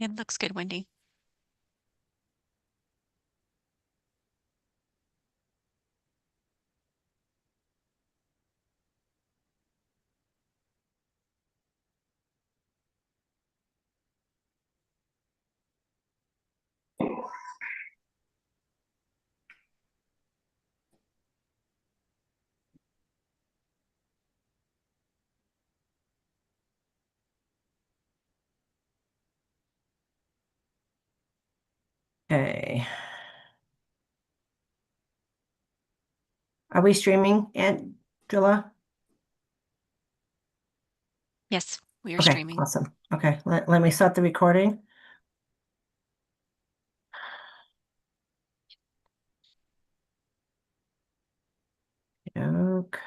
It looks good, Wendy. Okay. Are we streaming, Angela? Yes, we are Okay, streaming. awesome. Okay, let me start the recording. Okay.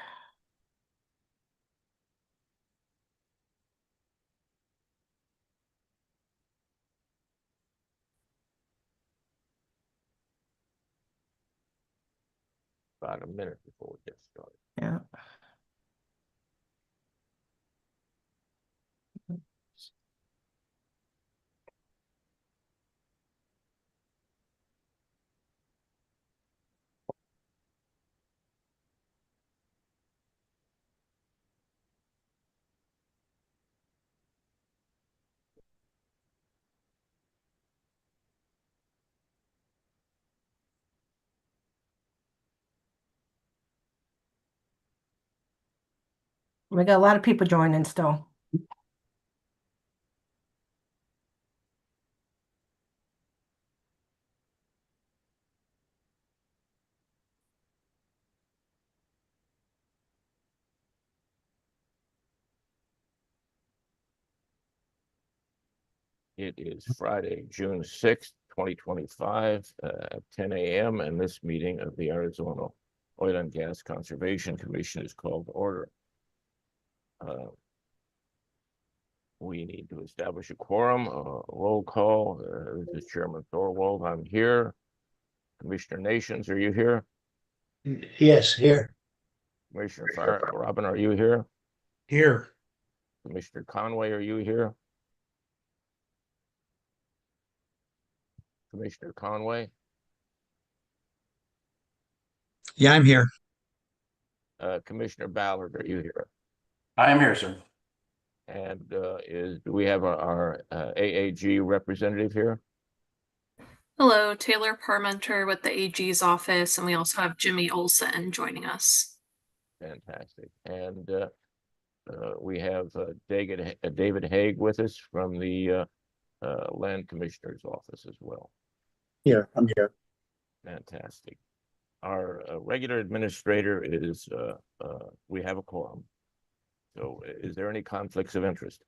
About a minute before we get started. Yeah. We got a lot of people joining still. It is Friday, June 6th, 2025, at 10 a.m. and this meeting of the Arizona Oil and Gas Conservation Commission is called to order. We need to establish a quorum, roll call. This is Chairman Thorwald. I'm here. Commissioner Nations, are you here? Yes, here. Commissioner Fire, Robin, are you here? Here. Commissioner Conway, are you here? Commissioner Conway? Yeah, I'm here. Commissioner Ballard, are you here? I am here, sir. And do we have our AAG representative here? Hello, Taylor Parmenter with the AG's office, and we also have Jimmy Olson joining us. Fantastic. And we have David Haig with us from the Land Commissioner's office as well. Yeah, I'm here. Fantastic. Our regular administrator is, we have a quorum. So is there any conflicts of interest?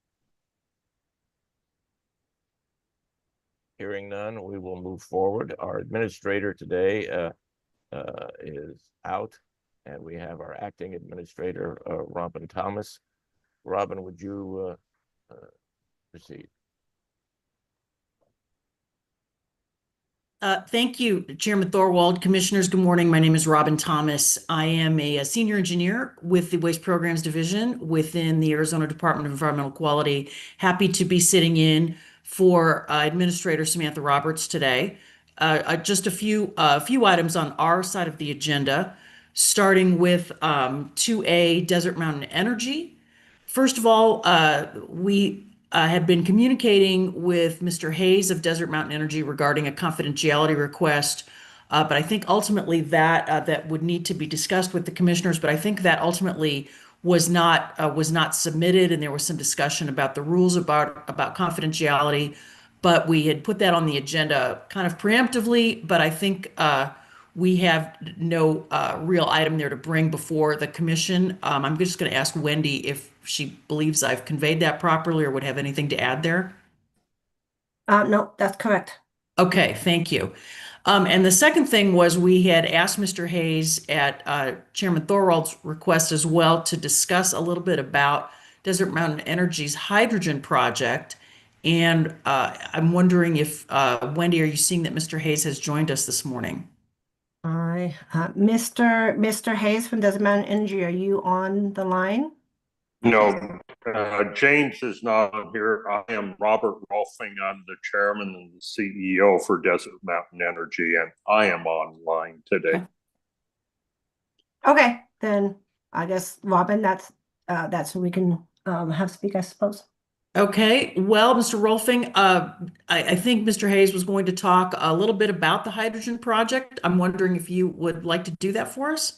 Hearing none, we will move forward. Our administrator today is out, and we have our acting administrator, Robin Thomas. Robin, would you proceed? Thank you, Chairman Thorwald. Commissioners, good morning. My name is Robin Thomas. I am a senior engineer with the Waste Programs Division within the Arizona Department of Environmental Quality. Happy to be sitting in for Administrator Samantha Roberts today. Just a few items on our side of the agenda, starting with 2A Desert Mountain Energy. First of all, we had been communicating with Mr. Hayes of Desert Mountain Energy regarding a confidentiality request, but I think ultimately that would need to be discussed with the commissioners. But I think that ultimately was not submitted, and there was some discussion about the rules about confidentiality. But we had put that on the agenda kind of preemptively. But I think we have no real item there to bring before the commission. I'm just going to ask Wendy if she believes I've conveyed that properly or would have anything to add there. No, that's correct. Okay, thank you. And the second thing was we had asked Mr. Hayes at Chairman Thorwald's request as well to discuss a little bit about Desert Mountain Energy's hydrogen project. And I'm wondering if, Wendy, are you seeing that Mr. Hayes has joined us this morning? Mr. Hayes from Desert Mountain Energy, are you on the line? No, James is not on here. I am Robert Rolfing. I'm the chairman and the CEO for Desert Mountain Energy, and I am online today. Okay. Okay, then I guess Robin, that's who we can have speak, I suppose. Okay, well, Mr. Rolfing, I think Mr. Hayes was going to talk a little bit about the hydrogen project. I'm wondering if you would like to do that for us?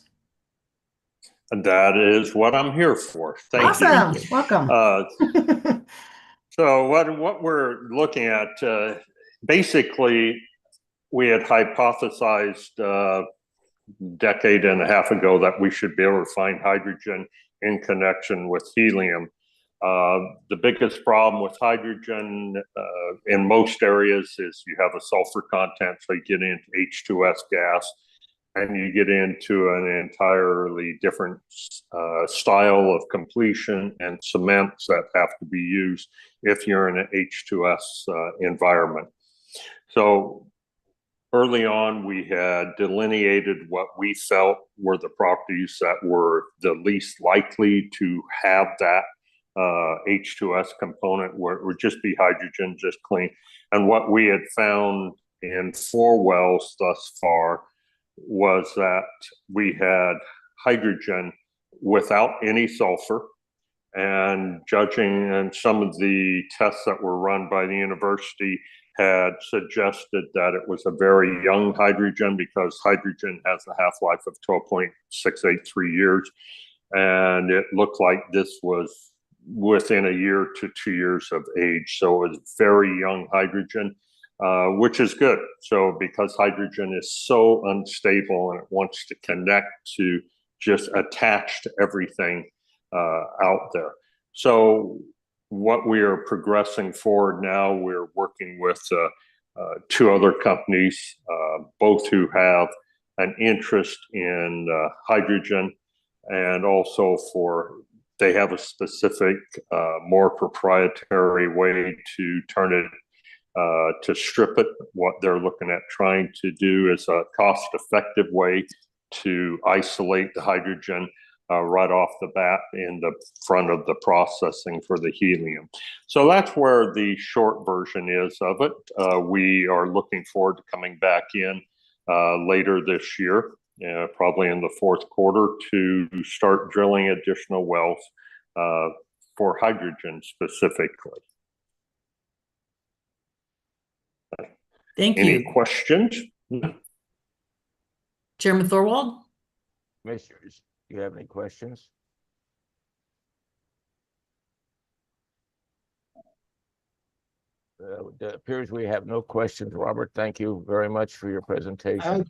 And that is what I'm here for. Thank you. Awesome, welcome. So what we're looking at, basically, we had hypothesized a decade and a half ago that we should be able to find hydrogen in connection with helium. The biggest problem with hydrogen in most areas is you have a sulfur content, so you get into H2S gas, and you get into an entirely different style of completion and cements that have to be used if you're in an H2S environment. So early on, we had delineated what we felt were the properties that were the least likely to have that H2S component, where it would just be hydrogen, just clean. And what we had found in 4 wells thus far was that we had hydrogen without any sulfur, and judging and some of the tests that were run by the university had suggested that it was a very young hydrogen, because hydrogen has a half-life of 12.683 years. And it looked like this was within a year to 2 years of age. So it was very young hydrogen, which is good. So because hydrogen is so unstable and it wants to connect to just attach to everything out there. So what we are progressing forward now, we're working with 2 other companies, both who have an interest in hydrogen, and also they have a specific, more proprietary way to turn it, to strip it. What they're looking at trying to do is a cost-effective way to isolate the hydrogen right off the bat in the front of the processing for the helium. So that's where the short version is of it. We are looking forward to coming back in later this year, probably in the 4th quarter, to start drilling additional wells for hydrogen specifically. Thank Any you. questions? Chairman Thorwald? Commissioners, do you have any questions? It appears we have no questions. Robert, thank you very much for your presentation.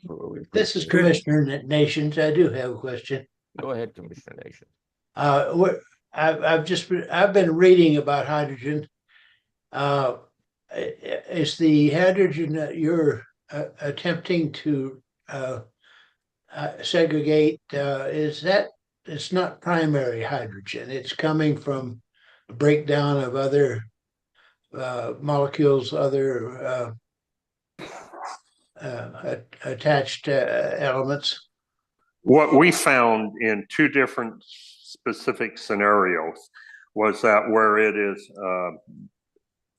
This is Appreciate it. Commissioner Nations. I do have a question. Go ahead, Commissioner Nation. I've been reading about hydrogen. Is the hydrogen that you're attempting to segregate, it's not primary hydrogen? It's coming from a breakdown of other molecules, other attached elements? What we found in 2 different specific scenarios was that where it is,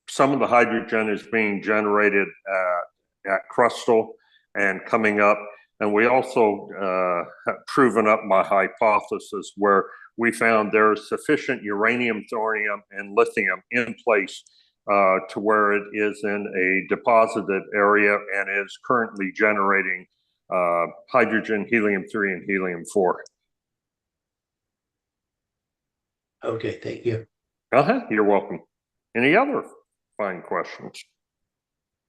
some of the hydrogen is being generated at crustal and coming up. And we also have proven up my hypothesis where we found there is sufficient uranium, thorium, and lithium in place to where it is in a deposited area and is currently generating hydrogen, helium-3, and helium-4. Okay, thank you. You're welcome. Any other fine questions?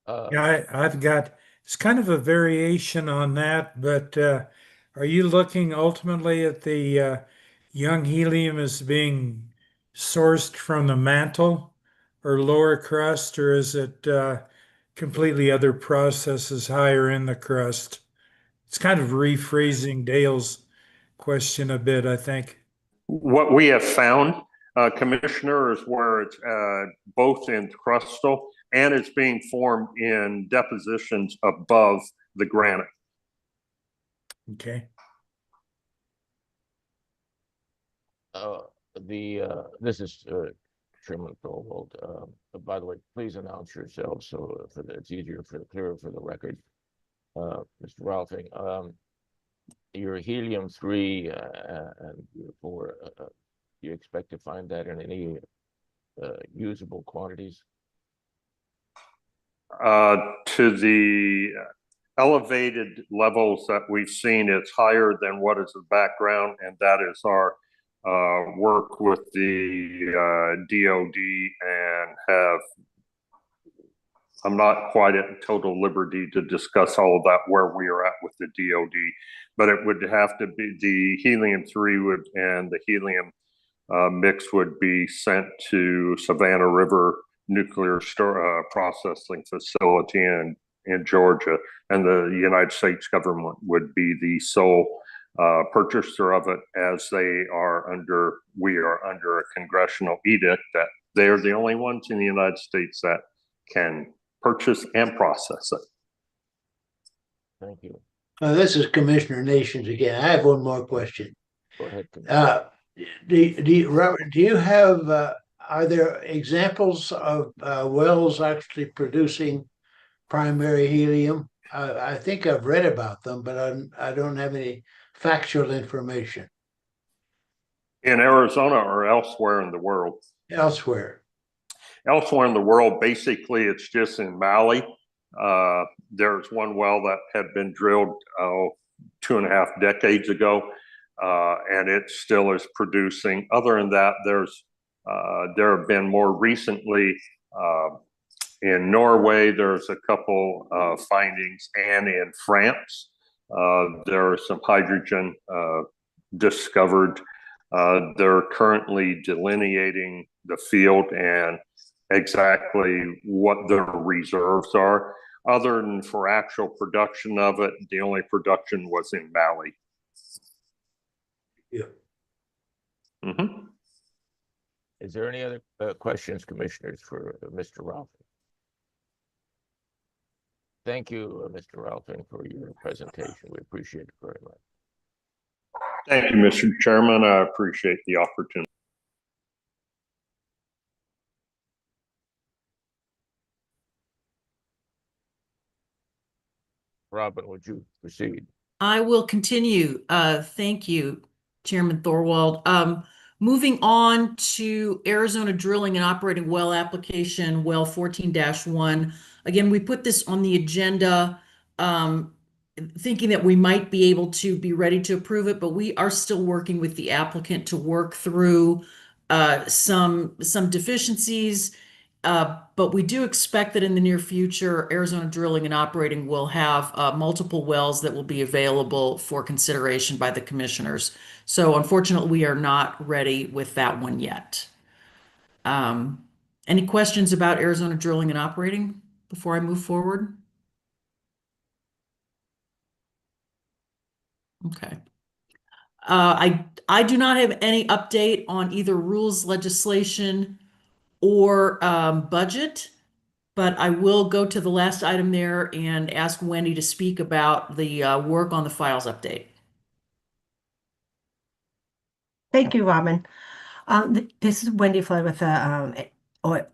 Yeah, I've got, it's kind of a variation on that, but are you looking ultimately at the young helium as being sourced from the mantle or lower crust, or is it completely other processes higher in the crust? It's kind of rephrasing Dale's question a bit, I think. What we have found, Commissioner, is where it's both in crustal and it's being formed in depositions above the granite. Okay. this is Chairman Thorwald. By the way, please announce yourself so it's easier clearer for the record. Mr. Ralphing, your helium-3 and 4, do you expect to find that in any usable quantities? To the elevated levels that we've seen, it's higher than what is the background, and that is our work with the DOD, and I'm not quite at total liberty to discuss all of that where we are at with the DOD, but it would have to be the helium-3 and the helium mix would be sent to Savannah River Nuclear Processing Facility in Georgia, and the United States government would be the sole purchaser of it, as we are under a congressional edict that they're the only ones in the United States that can purchase and process it. Thank you. This is Commissioner Nations again. I have one more question. Go ahead, Commissioner. Robert, do you have, are there examples of wells actually producing primary helium? I think I've read about them, but I don't have any factual information. In Arizona or elsewhere in the world? Elsewhere. Elsewhere in the world, basically, it's just in Mali. There's one well that had been drilled 2.5 decades ago, and it still is producing. Other than that, there have been more recently in Norway. There's a couple findings, and in France, there are some hydrogen discovered. They're currently delineating the field and exactly what the reserves are. Other than for actual production of it, the only production was in Mali. Yeah. Mm-hmm. Is there any other questions, commissioners, for Mr. Ralphing? Thank you, Mr. Ralphing, for your presentation. We appreciate it very much. Thank you, Mr. Chairman. I appreciate the opportunity. Robin, would you proceed? I will continue. Thank you, Chairman Thorwald. Moving on to Arizona drilling and operating well application, well 14-1. Again, we put this on the agenda, thinking that we might be able to be ready to approve it, but we are still working with the applicant to work through some deficiencies. But we do expect that in the near future, Arizona Drilling and Operating will have multiple wells that will be available for consideration by the commissioners. So unfortunately, we are not ready with that one yet. Any questions about Arizona Drilling and Operating before I move forward? Okay. I do not have any update on either rules, legislation, or budget, but I will go to the last item there and ask Wendy to speak about the work on the files update. Thank you, Robin. This is Wendy Flood with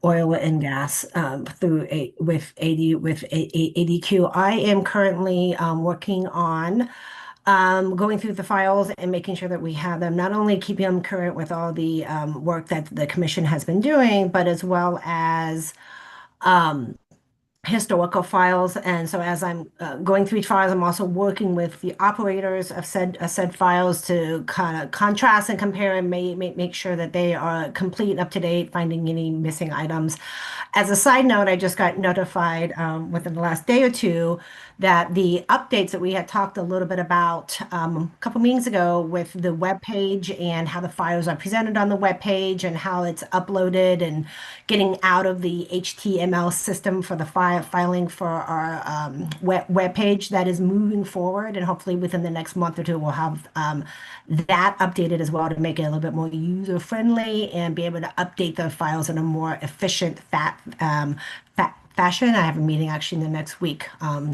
oil and gas with ADQ. I am currently working on going through the files and making sure that we have them, not only keeping them current with all the work that the commission has been doing, but as well as historical files. And so as I'm going through each files, I'm also working with the operators of said files to kind of contrast and compare and make sure that they are complete and up to date, finding any missing items. As a side note, I just got notified within the last day or two that the updates that we had talked a little bit about a couple meetings ago with the web page and how the files are presented on the web page and how it's uploaded and getting out of the HTML system for the filing for our web page, that is moving forward, and hopefully within the next month or two we'll have that updated as well to make it a little bit more user friendly and be able to update the files in a more efficient fashion. I have a meeting actually in the next week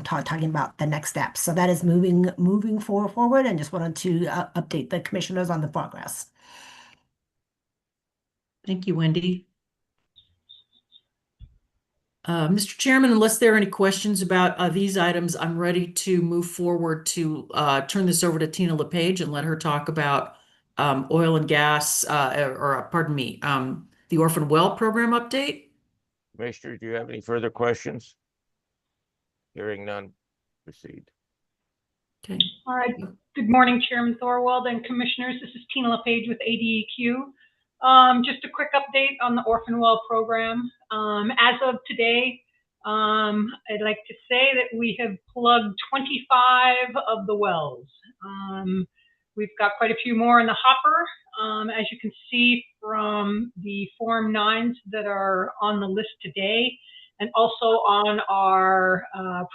talking about the next steps. So that is moving forward, and just wanted to update the commissioners on the progress. Thank you, Wendy. Mr. Chairman, unless there are any questions about these items, I'm ready to move forward to turn this over to Tina LePage and let her talk about oil and gas, pardon me, the Orphan Well Program update. Commissioner, do you have any further questions? Hearing none, proceed. Okay. All right. Good morning, Chairman Thorwald and Commissioners. This is Tina LePage with ADEQ. Just a quick update on the Orphan Well program. As of today, I'd like to say that we have plugged 25 of the wells. We've got quite a few more in the hopper. As you can see from the Form 9s that are on the list today, and also on our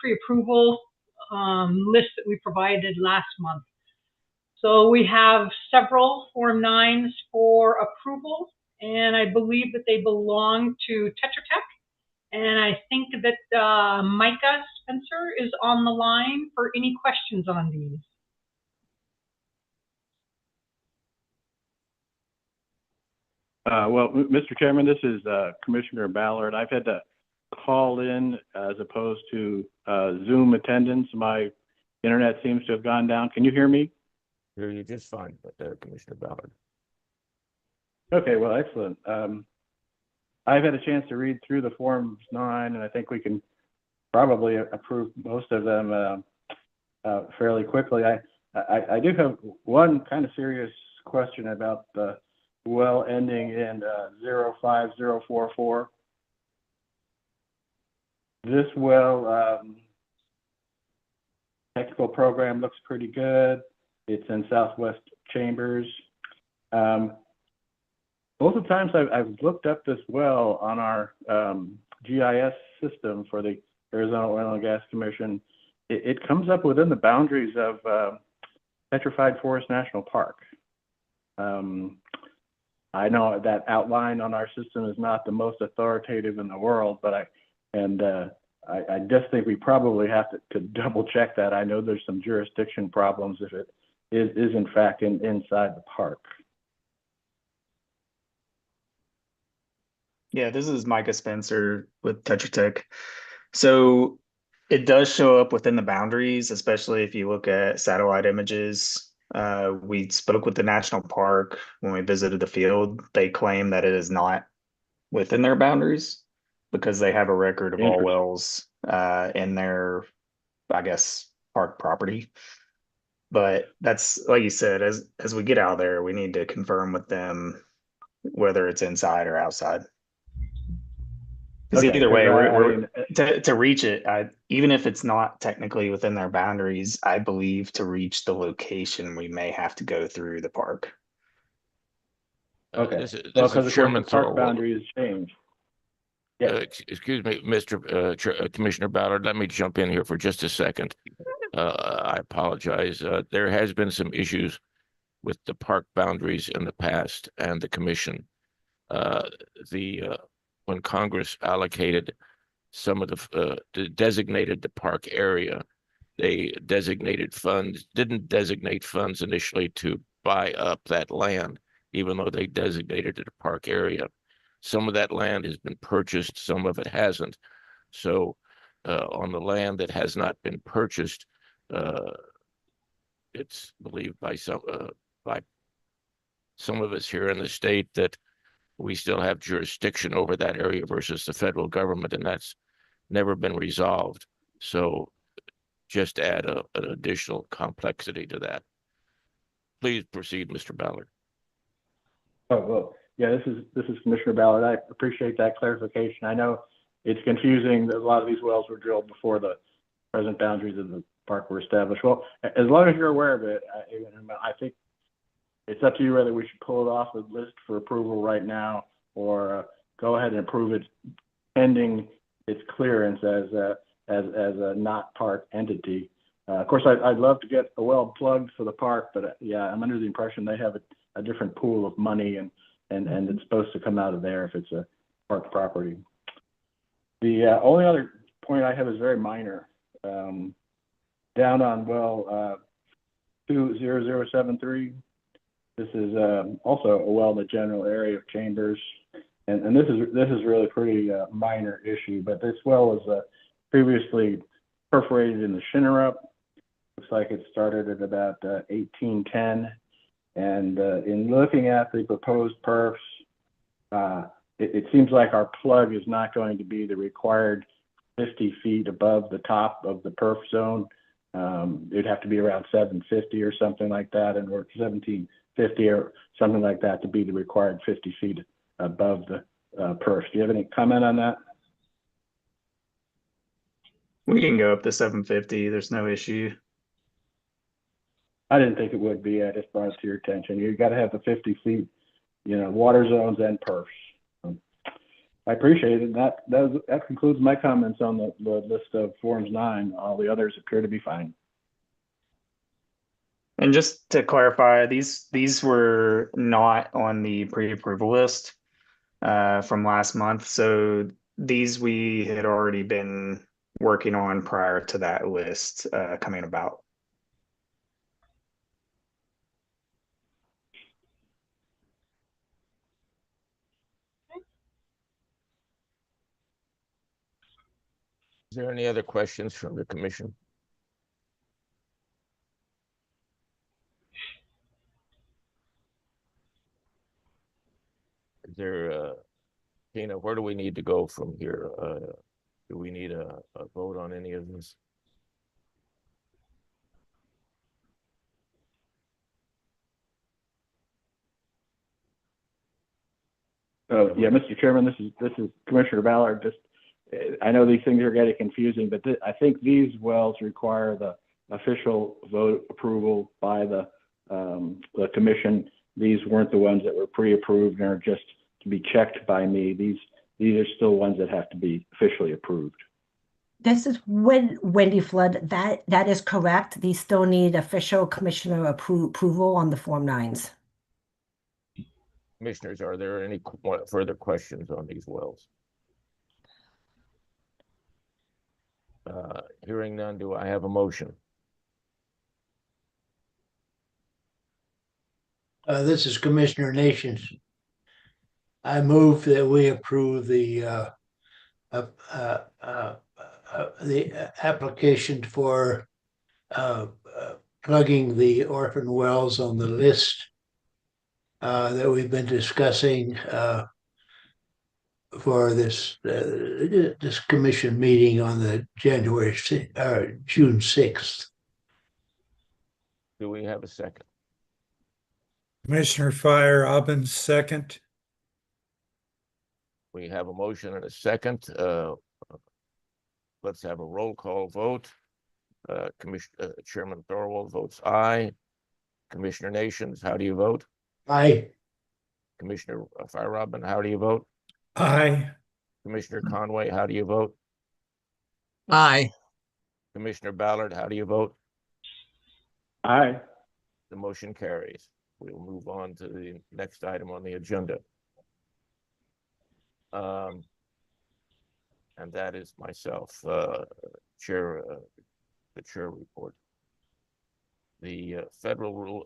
pre-approval list that we provided last month. So we have several Form 9s for approval, and I believe that they belong to Tetra Tech. And I think that Micah Spencer is on the line for any questions on these. Well, Mr. Chairman, this is Commissioner Ballard. I've had to call in as opposed to Zoom attendance. My internet seems to have gone down. Can you hear me? Hear you just fine, but Commissioner Ballard. Okay, well, excellent. I've had a chance to read through the Forms 9, and I think we can probably approve most of them fairly quickly. I do have one kind of serious question about the well ending in 05044. This well technical program looks pretty good. It's in Southwest Chambers. Both the times I've looked up this well on our GIS system for the Arizona Oil and Gas Commission, it comes up within the boundaries of Petrified Forest National Park. I know that outline on our system is not the most authoritative in the world, but I just think we probably have to double check that. I know there's some jurisdiction problems if it is in fact inside the park. Yeah, this is Micah Spencer with Tetra Tech. So it does show up within the boundaries, especially if you look at satellite images. We spoke with the national park when we visited the field. They claim that it is not within their boundaries because they have a record of all wells in their, I guess, park property. But that's, like you said, as we get out there, we need to confirm with them whether it's inside or outside. Because either way, to reach it, even if it's not technically within their boundaries, I believe to reach the location, we may have to go through the park. Okay. This Because is Chairman the park Thorwald. boundaries change. Yeah. Excuse me, Mr. Commissioner Ballard, let me jump in here for just a second. I apologize. There has been some issues with the park boundaries in the past and the commission. When Congress allocated some of designated the park area, they didn't designate funds initially to buy up that land, even though they designated it a park area. Some of that land has been purchased, some of it hasn't. So on the land that has not been purchased, it's believed by some of us here in the state that we still have jurisdiction over that area versus the federal government, and that's never been resolved. So just add an additional complexity to that. Please proceed, Mr. Ballard. Oh, well, yeah, this is Commissioner Ballard. I appreciate that clarification. I know it's confusing that a lot of these wells were drilled before the present boundaries of the park were established. Well, as long as you're aware of it, I think it's up to you whether we should pull it off the list for approval right now or go ahead and approve it pending its clearance as a not park entity. Of course, I'd love to get a well plugged for the park, but yeah, I'm under the impression they have a different pool of money and it's supposed to come out of there if it's a park property. The only other point I have is very minor. Down on well 20073. This is also a well in the general area of Chambers. and this is really pretty minor issue, but this well was previously perforated in the Shinnerup. Looks like it started at about 1810. And in looking at the proposed perfs, it seems like our plug is not going to be the required 50 feet above the top of the perf zone. It'd have to be around 750 or something like that, and we're 1750 or something like that to be the required 50 feet above the perf. Do you have any comment on that? We can go up to 750. There's no issue. I didn't think it would be. I just brought it to your attention. You got to have the 50 feet, water zones and perfs. I appreciate it. That concludes my comments on the list of Forms 9. All the others appear to be fine. And just to clarify, these were not on the pre-approval list from last month. So these we had already been working on prior to that list coming about. Is there any other questions from the commission? Is there, Tina, where do we need to go from here? Do we need a vote on any of this? Yeah, Mr. Chairman, this is Commissioner Ballard. I know these things are getting confusing, but I think these wells require the official vote approval by the commission. These weren't the ones that were pre-approved and are just to be checked by me. These are still ones that have to be officially approved. This is Wendy Flood. That is correct. These still need official commissioner approval on the Form 9s. Commissioners, are there any further questions on these wells? Hearing none, do I have a motion? This is Commissioner Nations. I move that we approve the application for plugging the orphan wells on the list that we've been discussing for this commission meeting on the June 6th. Do we have a second? Commissioner Fire-Robbins, second. We have a motion and a second. Let's have a roll call vote. Chairman Thorwald votes aye. Commissioner Nations, how do you vote? Aye. Commissioner Fire-Robin, how do you vote? Aye. Commissioner Conway, how do you vote? Aye. Commissioner Ballard, how do you vote? Aye. The motion carries. We'll move on to the next item on the agenda. And that is myself, the chair report. The federal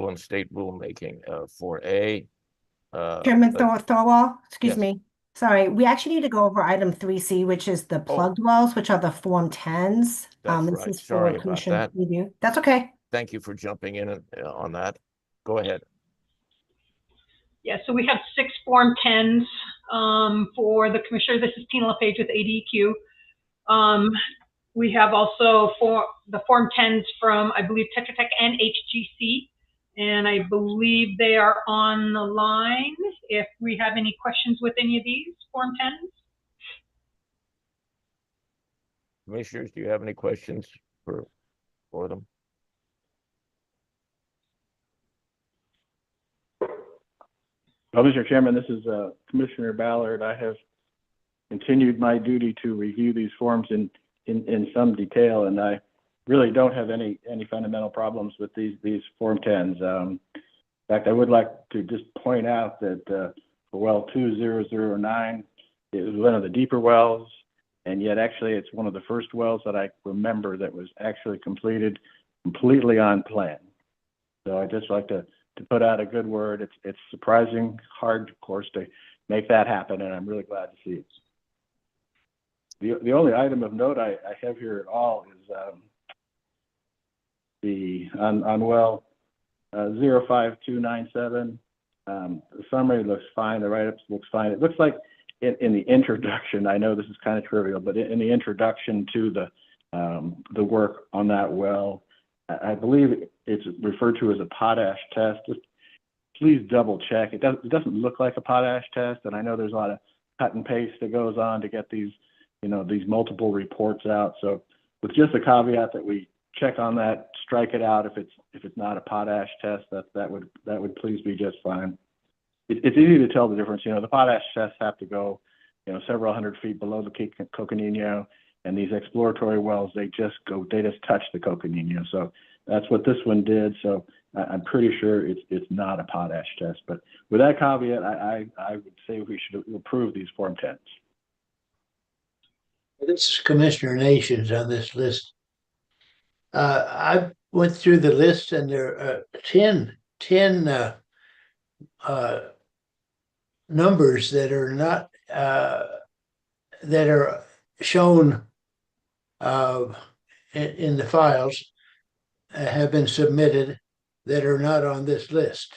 and state rulemaking for Chairman Thorwald, excuse yes. me. Sorry, we actually need to go over item 3C, which is the plugged wells, which are the Form 10s. That's This right. is Sorry for about commission that. review. That's okay. Thank you for jumping in on that. Go ahead. Yeah, so we have 6 Form 10s for the commissioner. This is Tina LePage with ADEQ. We have also for the Form 10s from, I believe, Tetra Tech and HGC. And I believe they are on the line if we have any questions with any of these Form 10s. Commissioners, do you have any questions for them? Well, Mr. Chairman, this is Commissioner Ballard. I have continued my duty to review these forms in some detail, and I really don't have any fundamental problems with these Form 10s. In fact, I would like to just point out that for well 2009, it was one of the deeper wells, and yet actually it's one of the first wells that I remember that was actually completed completely on plan. So I'd just like to put out a good word. It's surprising hard, of course, to make that happen, and I'm really glad to see it. The only item of note I have here at all is on well 05297. The summary looks fine. The write-ups looks fine. It looks like in the introduction, I know this is kind of trivial, but in the introduction to the work on that well, I believe it's referred to as a potash test. Just please double check. It doesn't look like a potash test, and I know there's a lot of cut and paste that goes on to get these, these multiple reports out. So with just a caveat that we check on that, strike it out if it's not a potash test. That would please be just fine. It's easy to tell the difference. The potash tests have to go, several hundred feet below the Coconino, and these exploratory wells, they just touch the Coconino. So that's what this one did. So I'm pretty sure it's not a potash test. But with that caveat, I would say we should approve these Form 10s. This is Commissioner Nations on this list. I went through the list, and there are 10 numbers that are not that are shown in the files have been submitted that are not on this list.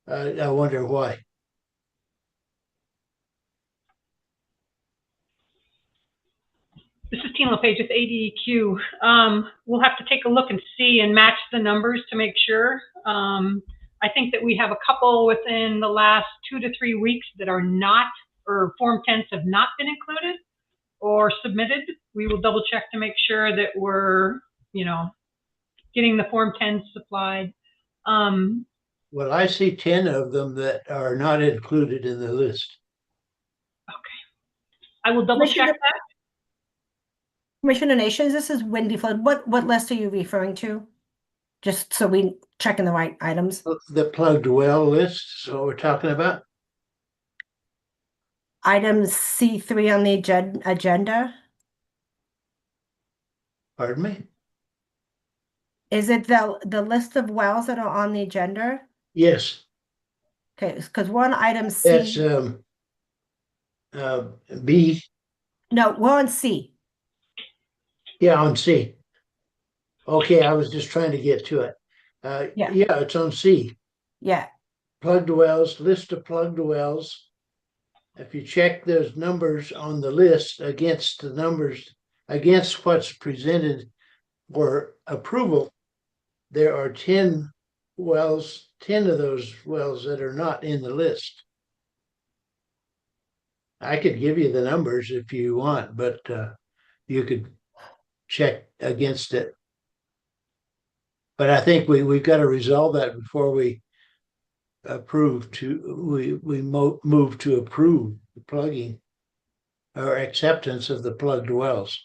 I wonder why. This is Tina LePage with ADEQ. We'll have to take a look and see and match the numbers to make sure. I think that we have a couple within the last 2 to 3 weeks that are not, or Form 10s have not been included or submitted. We will double check to make sure that we're, getting the Form 10s supplied. Well, I see 10 of them that are not included in the list. Okay. I will double check that. Commissioner Nations, this is Wendy Flood. What list are you referring to? Just so we check in the right items. The plugged well list is what we're talking about. Item C3 on the agenda. Pardon me? Is it the list of wells that are on the agenda? Yes. Okay, because one item C. That's B. No, we're on C. Yeah, on C. Okay, I was just trying to get to it. Yeah. Yeah, it's on C. Yeah. Plugged wells, list of plugged wells. If you check those numbers on the list against the numbers, against what's presented for approval, there are 10 wells, 10 of those wells that are not in the list. I could give you the numbers if you want, but you could check against it. But I think we've got to resolve that before we move to approve the plugging or acceptance of the plugged wells.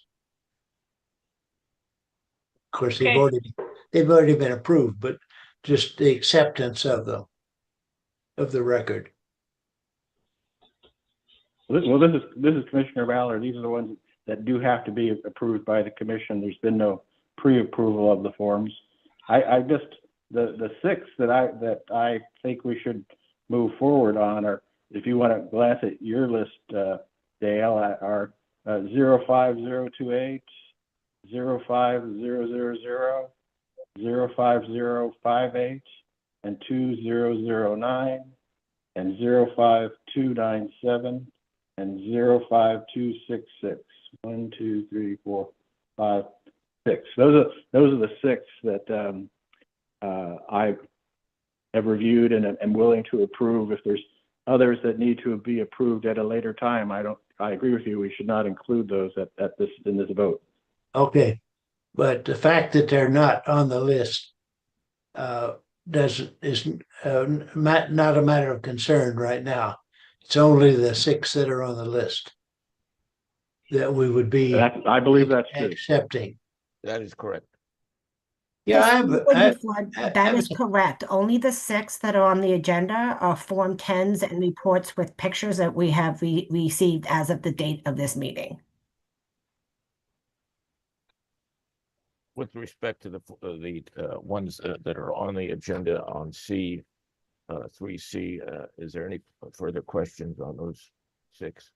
Of course, Okay. they've already been approved, but just the acceptance of them, of the record. Well, this is Commissioner Ballard. These are the ones that do have to be approved by the commission. There's been no pre-approval of the forms. I just the 6 that I think we should move forward on are, if you want to glance at your list, Dale, are 05028, 05000, 05058, and 2009, and 05297, and 05266. 1, 2, 3, 4, 5, 6. Those are the 6 that I have reviewed and am willing to approve. If there's others that need to be approved at a later time, I agree with you. We should not include those in this vote. Okay, but the fact that they're not on the list is not a matter of concern right now. It's only the 6 that are on the list that we would be. I believe that's true. Accepting. That is correct. Yeah, that is correct. Only the 6 that are on the agenda are Form 10s and reports with pictures that we have received as of the date of this meeting. With respect to the ones that are on the agenda on C, 3C. Is there any further questions on those 6?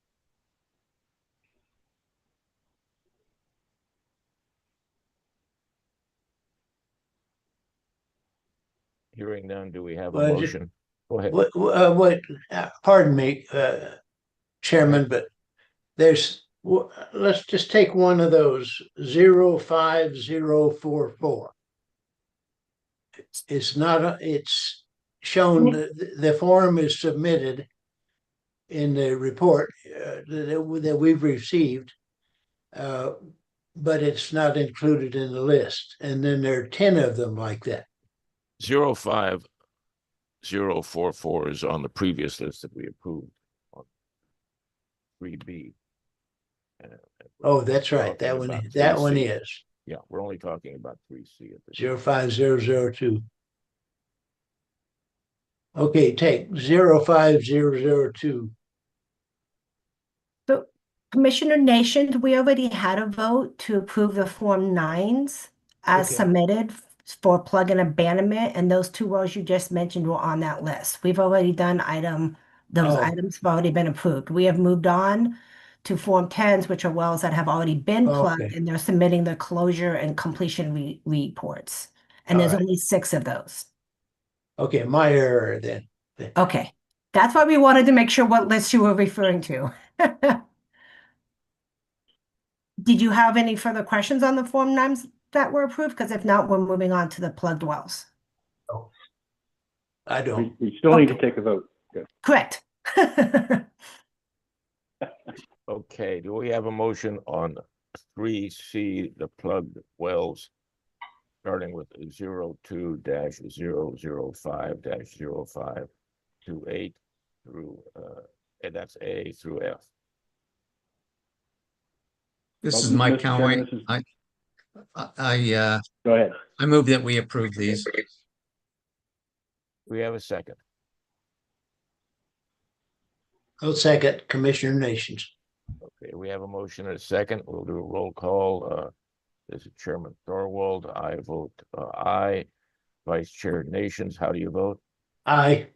Hearing none, do we have a Well, motion? Go ahead. Pardon me, Chairman, but let's just take one of those 05044. It's not, it's shown, the form is submitted in the report that we've received, but it's not included in the list. And then there are 10 of them like that. 05044 is on the previous list that we approved on 3B. Oh, that's right. That one is. Yeah, we're only talking about 3C at this 05002. Okay, take 05002. So Commissioner Nation, we already had a vote to approve the Form 9s as Okay. submitted for plug-in abandonment, and those 2 wells you just mentioned were on that list. We've already done those Oh. items have already been approved. We have moved on to Form 10s, which are wells that have already been plugged, Okay. and they're submitting their closure and completion reports. And All there's right. only 6 of those. Okay, my error then. Okay. That's why we wanted to make sure what list you were referring to. Did you have any further questions on the Form 9s that were approved? Because if not, we're moving on to the plugged wells. I don't. We still need to Okay. take a vote. Good. Correct. Okay, do we have a motion on 3C, the plugged wells, starting with 02-005-0528 through, and that's A through F? This Well, is Mike Mr. Chairman, Conway. Go ahead. I move that we approve these. We have a second. I'll second Commissioner Nations. Okay, we have a motion and a second. We'll do a roll call. This is Chairman Thorwald. I vote aye. Vice Chair Nations, how do you vote? Aye.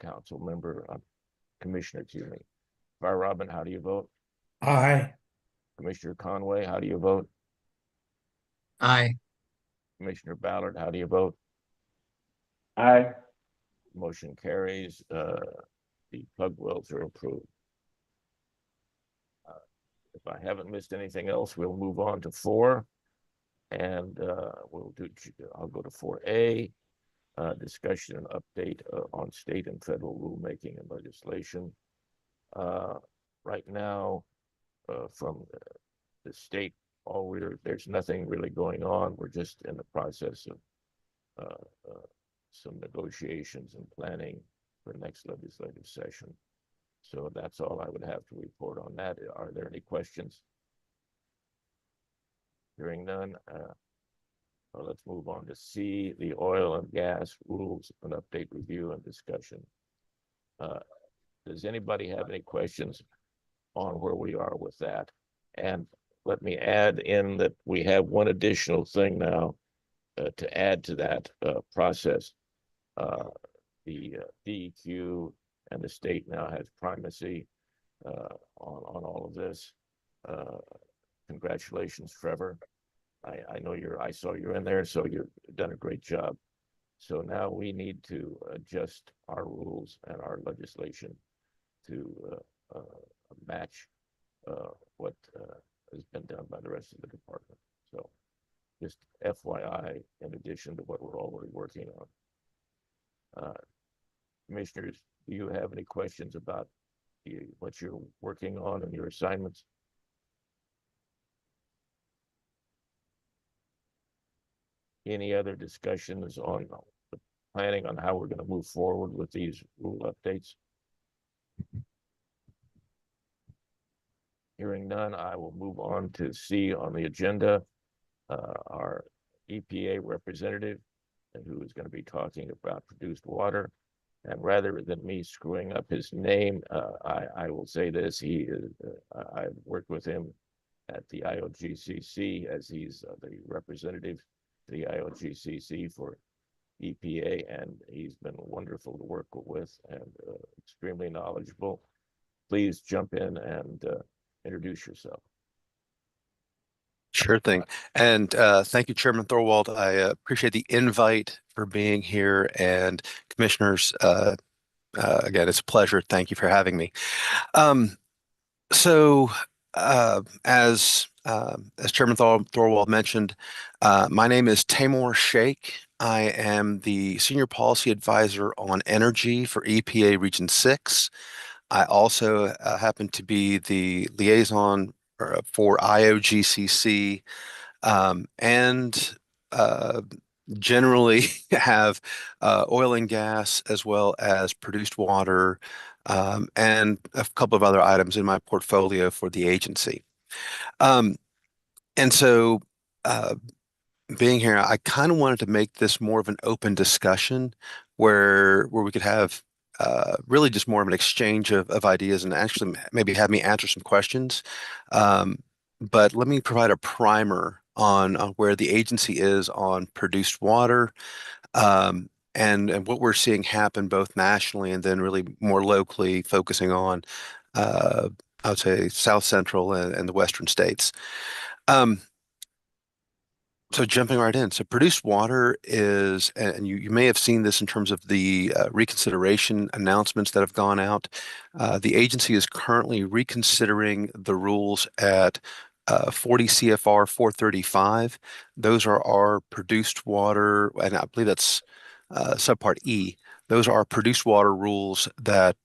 Council member, Commissioner, excuse me. Fire Robin, how do you vote? Aye. Commissioner Conway, how do you vote? Aye. Commissioner Ballard, how do you vote? Aye. Motion carries. The plug wells are approved. If I haven't missed anything else, we'll move on to 4. And I'll go to 4A. Discussion and update on state and federal rulemaking and legislation. Right now, from the state, there's nothing really going on. We're just in the process of some negotiations and planning for next legislative session. So that's all I would have to report on that. Are there any questions? Hearing none, well, let's move on to C, the oil and gas rules and update review and discussion. Does anybody have any questions on where we are with that? And let me add in that we have one additional thing now to add to that process. The DEQ and the state now has primacy on all of this. Congratulations, Trevor. I know I saw you're in there, so you've done a great job. So now we need to adjust our rules and our legislation to match what has been done by the rest of the department. So just FYI, in addition to what we're already working on. Commissioners, do you have any questions about what you're working on and your assignments? Any other discussions on the planning on how we're going to move forward with these rule updates? Hearing none, I will move on to C on the agenda. Our EPA representative, who is going to be talking about produced water. And rather than me screwing up his name, I will say this: I've worked with him at the AZOGCC as he's the representative to the AZOGCC for EPA, and he's been wonderful to work with and extremely knowledgeable. Please jump in and introduce yourself. Sure thing. And thank you, Chairman Thorwald. I appreciate the invite for being here. And commissioners, again, it's a pleasure. Thank you for having me. So, as Chairman Thorwald mentioned, my name is Tamor Sheikh. I am the Senior Policy Advisor on Energy for EPA Region 6. I also happen to be the liaison for AZOGCC, and generally have oil and gas as well as produced water, and a couple of other items in my portfolio for the agency. Um, and so, uh, being here, I kind of wanted to make this more of an open discussion where we could have really just more of an exchange of ideas and actually maybe have me answer some questions. Um, but let me provide a primer on where the agency is on produced water, and what we're seeing happen both nationally and then really more locally focusing on, uh, I would say, South Central and the Western states. Um, so jumping right in, so produced water is, and you may have seen this in terms of the reconsideration announcements that have gone out. The agency is currently reconsidering the rules at 40 CFR 435. Those are our produced water, and I believe that's subpart E. Those are produced water rules that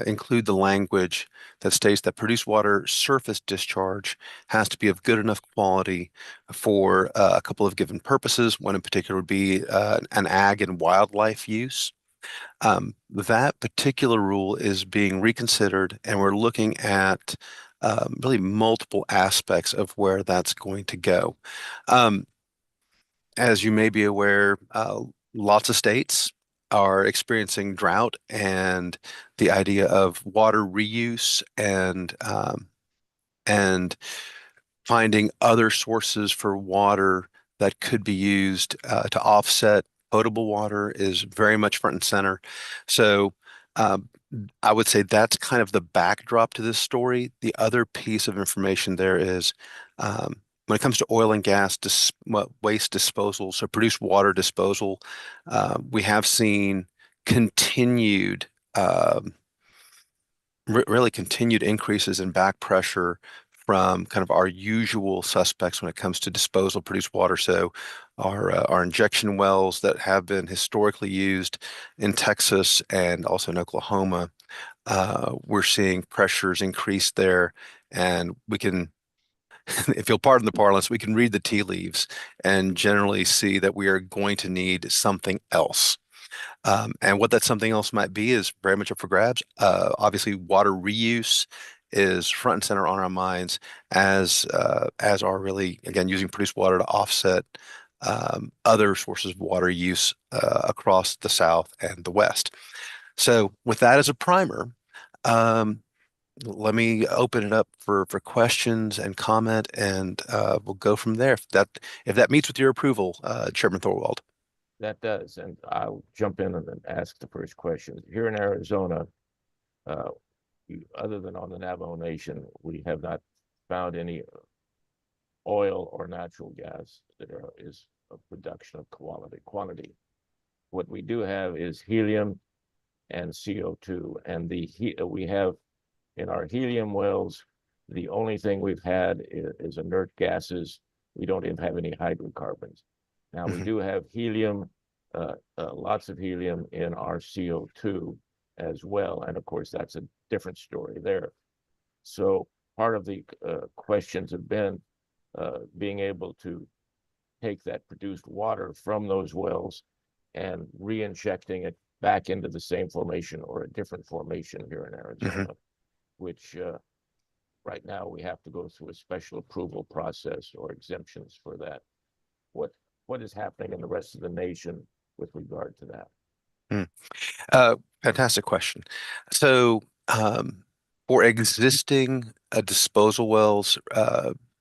include the language that states that produced water surface discharge has to be of good enough quality for a couple of given purposes. One in particular would be an ag and wildlife use. That particular rule is being reconsidered, and we're looking at really multiple aspects of where that's going to go. Um, as you may be aware, lots of states are experiencing drought, and the idea of water reuse and finding other sources for water that could be used to offset potable water is very much front and center. So um, I would say that's kind of the backdrop to this story. The other piece of information there is when it comes to oil and gas waste disposal, so produced water disposal, we have seen continued, really continued increases in back pressure from kind of our usual suspects when it comes to disposal of produced water. So our injection wells that have been historically used in Texas and also in Oklahoma, we're seeing pressures increase there, and we can, if you'll pardon the parlance, we can read the tea leaves and generally see that we are going to need something else. And what that something else might be is very much up for grabs. Obviously, water reuse is front and center on our minds, as are really, again, using produced water to offset other sources of water use across the South and the West. So with that as a primer, let me open it up for questions and comment, and we'll go from there. If that meets with your approval, Chairman Thorwald. That does, and I'll jump in and then ask the first question. Here in Arizona, other than on the Navajo Nation, we have not found any oil or natural gas that is a production of quantity. What we do have is helium and CO2, and we have in our helium wells, the only thing we've had is inert gases. We don't even have any hydrocarbons. Now, we do have helium, lots of helium in our CO2 as well. And of course, that's a different story there. So part of the questions have been being able to take that produced water from those wells and re-injecting it back into the same formation or a different formation here in Arizona, which right now we have to go through a special approval process or exemptions for that. What is happening in the rest of the nation with regard to that? Fantastic question. So for existing disposal wells,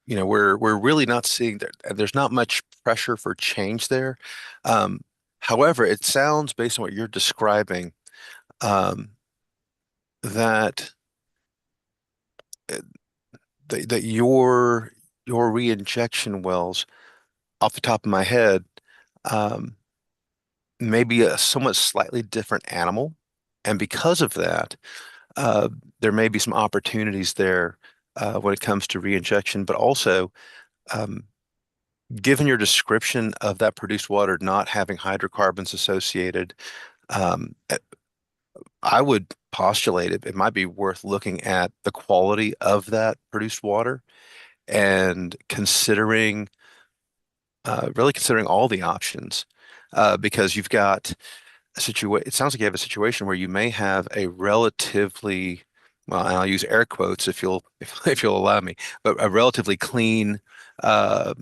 we're really not seeing that. There's not much pressure for change there. However, it sounds based on what you're describing, um, that that your reinjection wells, off the top of my head, um, may be a somewhat slightly different animal, and because of that, uh, there may be some opportunities there when it comes to reinjection, but also um, given your description of that produced water not having hydrocarbons associated, um, I would postulate it might be worth looking at the quality of that produced water and considering, really considering all the options, because you've got a situation. It sounds like you have a situation where you may have a relatively, well, and I'll use air quotes if you'll if you'll allow me, but a relatively clean uh,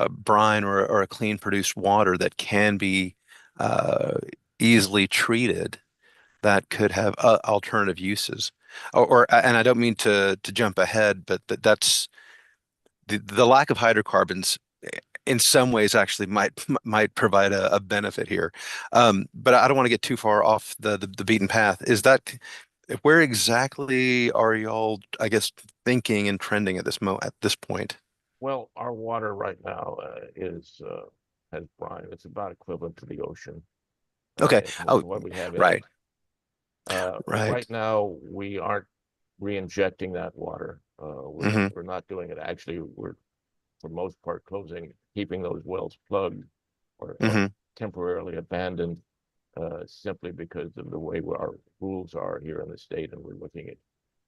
brine or a clean produced water that can be uh, easily treated that could have alternative uses. And I don't mean to jump ahead, but that's the lack of hydrocarbons in some ways actually might provide a benefit here. But I don't want to get too far off the beaten path. Is that where exactly are y'all, I guess, thinking and trending at this point? Well, our water right now is has brine. It's about equivalent to the ocean. Okay. Oh, What we have right, anyway. right. Right now, we aren't re-injecting that water. Hmm. We're not doing it. Actually, we're for most part keeping those wells plugged or Hmm. temporarily abandoned simply because of the way our rules are here in the state, and we're looking at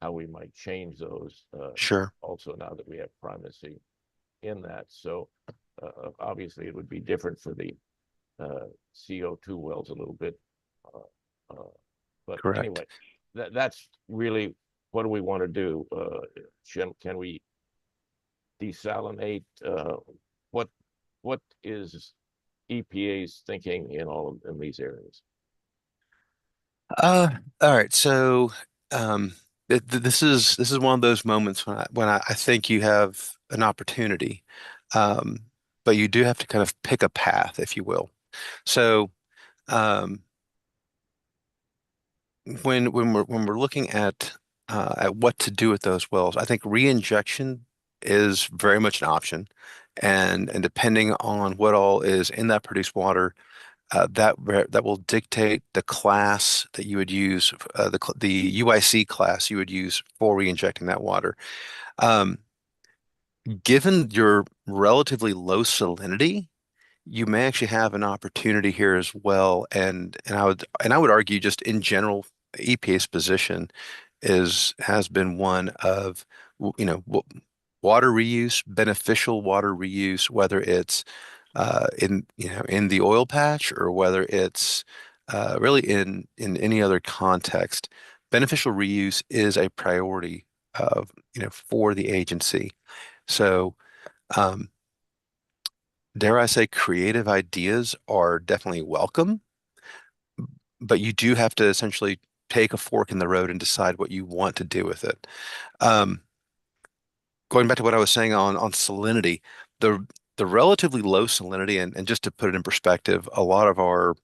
how we might change those. Sure. Also, now that we have primacy in that, so obviously it would be different for the CO2 wells a little bit. Uh, uh, but Correct. anyway, that's really what do we want to do? Can we desalinate? What what is EPA's thinking in these areas? Uh, all right. So, um, this is one of those moments when I think you have an opportunity, um, but you do have to kind of pick a path, if you will. So, um, when we're looking at what to do with those wells, I think reinjection is very much an option, and depending on what all is in that produced water, that will dictate the class that you would use, the UIC class you would use for reinjecting that water. Um, Given your relatively low salinity, you may actually have an opportunity here as well. And I would argue just in general, EPA's position has been one of water reuse, beneficial water reuse, whether it's in the oil patch or whether it's really in any other context. Beneficial reuse is a priority of for the agency. So um, dare I say, creative ideas are definitely welcome, but you do have to essentially take a fork in the road and decide what you want to do with it. Um, Going back to what I was saying on salinity, the the relatively low salinity, and just to put it in perspective, a lot of our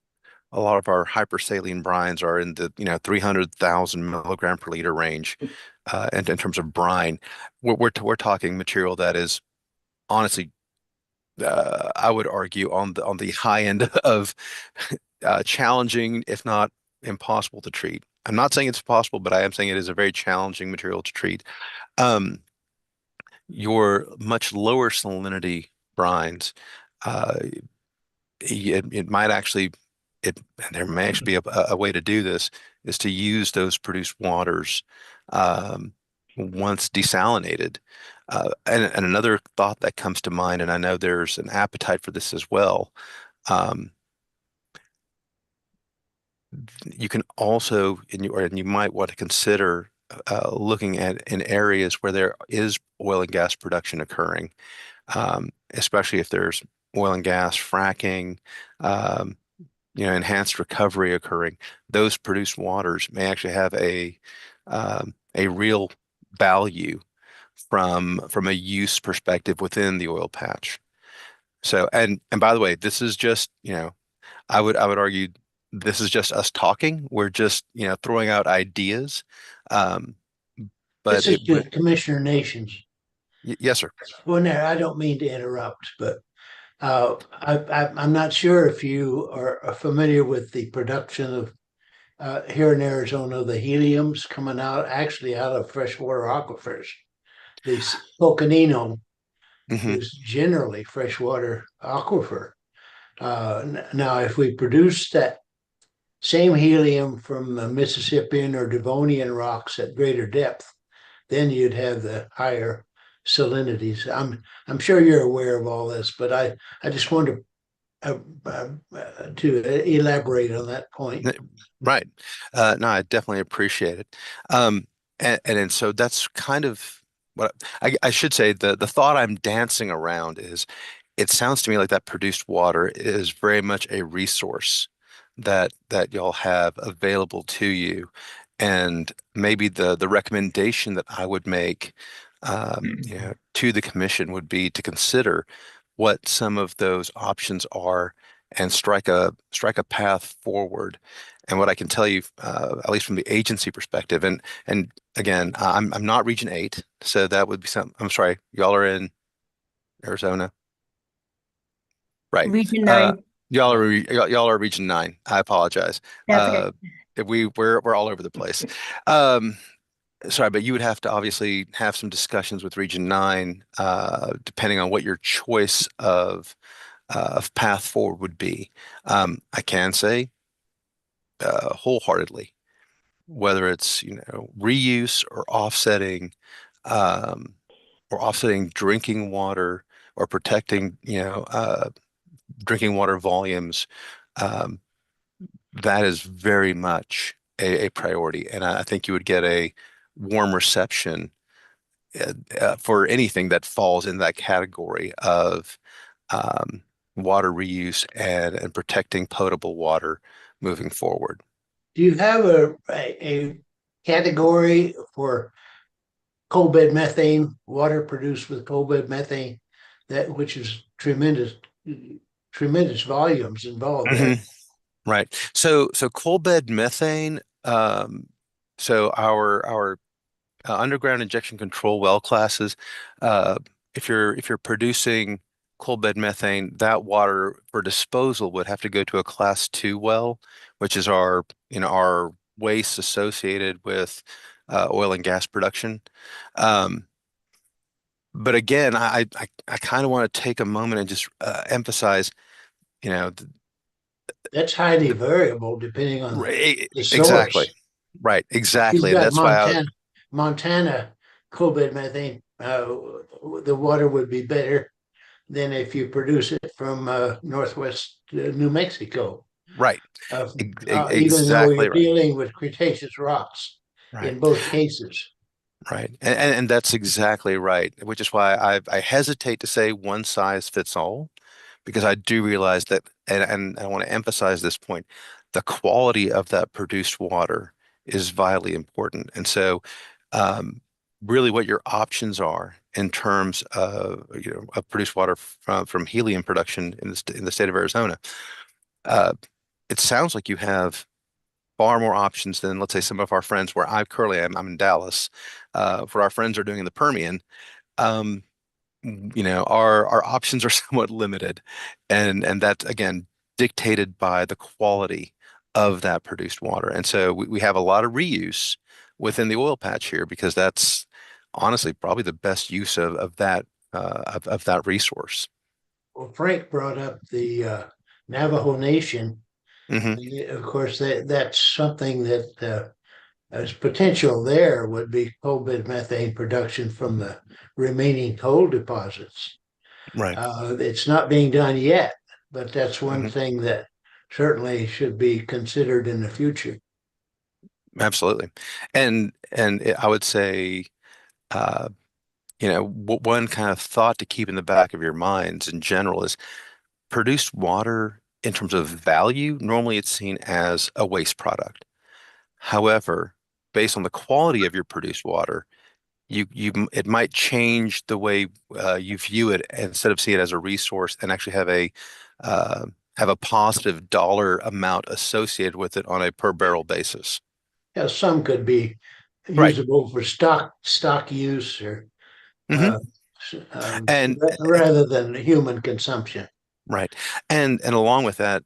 hypersaline brines are in the 300,000 milligram per liter range, and in terms of brine, we're talking material that is honestly, I would argue on the high end of challenging, if not impossible to treat. I'm not saying it's possible, but I am saying it is a very challenging material to treat. Um, your much lower salinity brines, uh, it might actually, it there may actually be a way to do this is to use those produced waters um, once desalinated. And another thought that comes to mind, and I know there's an appetite for this as well. Um, you can also, and you might want to consider looking at in areas where there is oil and gas production occurring, especially if there's oil and gas fracking, um, enhanced recovery occurring. Those produced waters may actually have a real value from a use perspective within the oil patch. So, and by the way, this is just, I would argue this is just us talking. We're just, throwing out ideas. Um, but This is it to would, Commissioner Nations. yes, sir. Well, no, I don't mean to interrupt, but I'm not sure if you are familiar with the production of here in Arizona, the heliums coming out actually out of freshwater aquifers. The Coconino Hmm. is generally freshwater aquifer. Now, if we produce that same helium from the Mississippian or Devonian rocks at greater depth, then you'd have the higher salinities. I'm sure you're aware of all this, but I just wanted to elaborate on that point. Right. No, I definitely appreciate it. And so that's kind of what I should say. The thought I'm dancing around is it sounds to me like that produced water is very much a resource that y'all have available to you. And maybe the recommendation that I would make to the commission would be to consider what some of those options are and strike a path forward. And what I can tell you, at least from the agency perspective, and again, I'm not Region 8, so that would be some. I'm sorry, y'all are in Arizona, right? Region 9. Y'all are Region 9. I apologize. That's okay. We're all over the place. Um, Sorry, but you would have to obviously have some discussions with Region 9, depending on what your choice of path forward would be. I can say wholeheartedly, whether it's reuse um, or offsetting drinking water or protecting drinking water volumes. Um, that is very much a priority, and I think you would get a warm reception for anything that falls in that category of um, water reuse and protecting potable water moving forward. Do you have a category for coal bed methane, water produced with coal bed methane, that which is tremendous volumes involved there? Mhm. Right. So coal bed methane. So our underground injection control well classes. Uh, if you're producing coal bed methane, that water for disposal would have to go to a class 2 well, which is our waste associated with oil and gas production. Um, but again, I kind of want to take a moment and just emphasize, you know, th- That's highly variable depending on the exactly, source. right, If you've exactly, and got that's why Montana coal bed methane, the water would be better than if you produce it from northwest New Mexico. right, Even though exactly you're right. dealing with Cretaceous rocks Right. in both cases. Right. And that's exactly right, which is why I hesitate to say one size fits all, because I do realize that, and I want to emphasize this point, the quality of that produced water is vitally important. And so, um, really what your options are in terms of produced water from helium production in the state of Arizona, uh, it sounds like you have far more options than, let's say, some of our friends where I currently am. I'm in Dallas. For our friends are doing in the Permian, um, our options are somewhat limited, and that's again dictated by the quality of that produced water. And so we have a lot of reuse within the oil patch here because that's honestly probably the best use of that of that resource. Well, Frank brought up the Navajo Nation. Hmm. Of course, that's something that as potential there would be coal bed methane production from the remaining coal deposits. Right. It's not being done yet, but that's one Hmm. thing that certainly should be considered in the future. Absolutely. I would say, uh, one kind of thought to keep in the back of your minds in general is produced water in terms of value. Normally, it's seen as a waste product. However, based on the quality of your produced water, it might change the way you view it. Instead of seeing it as a resource and actually have uh, have a positive dollar amount associated with it on a per barrel basis. Yeah, some could be Right. usable for stock use or Hmm. And rather than human consumption. right. And along with that,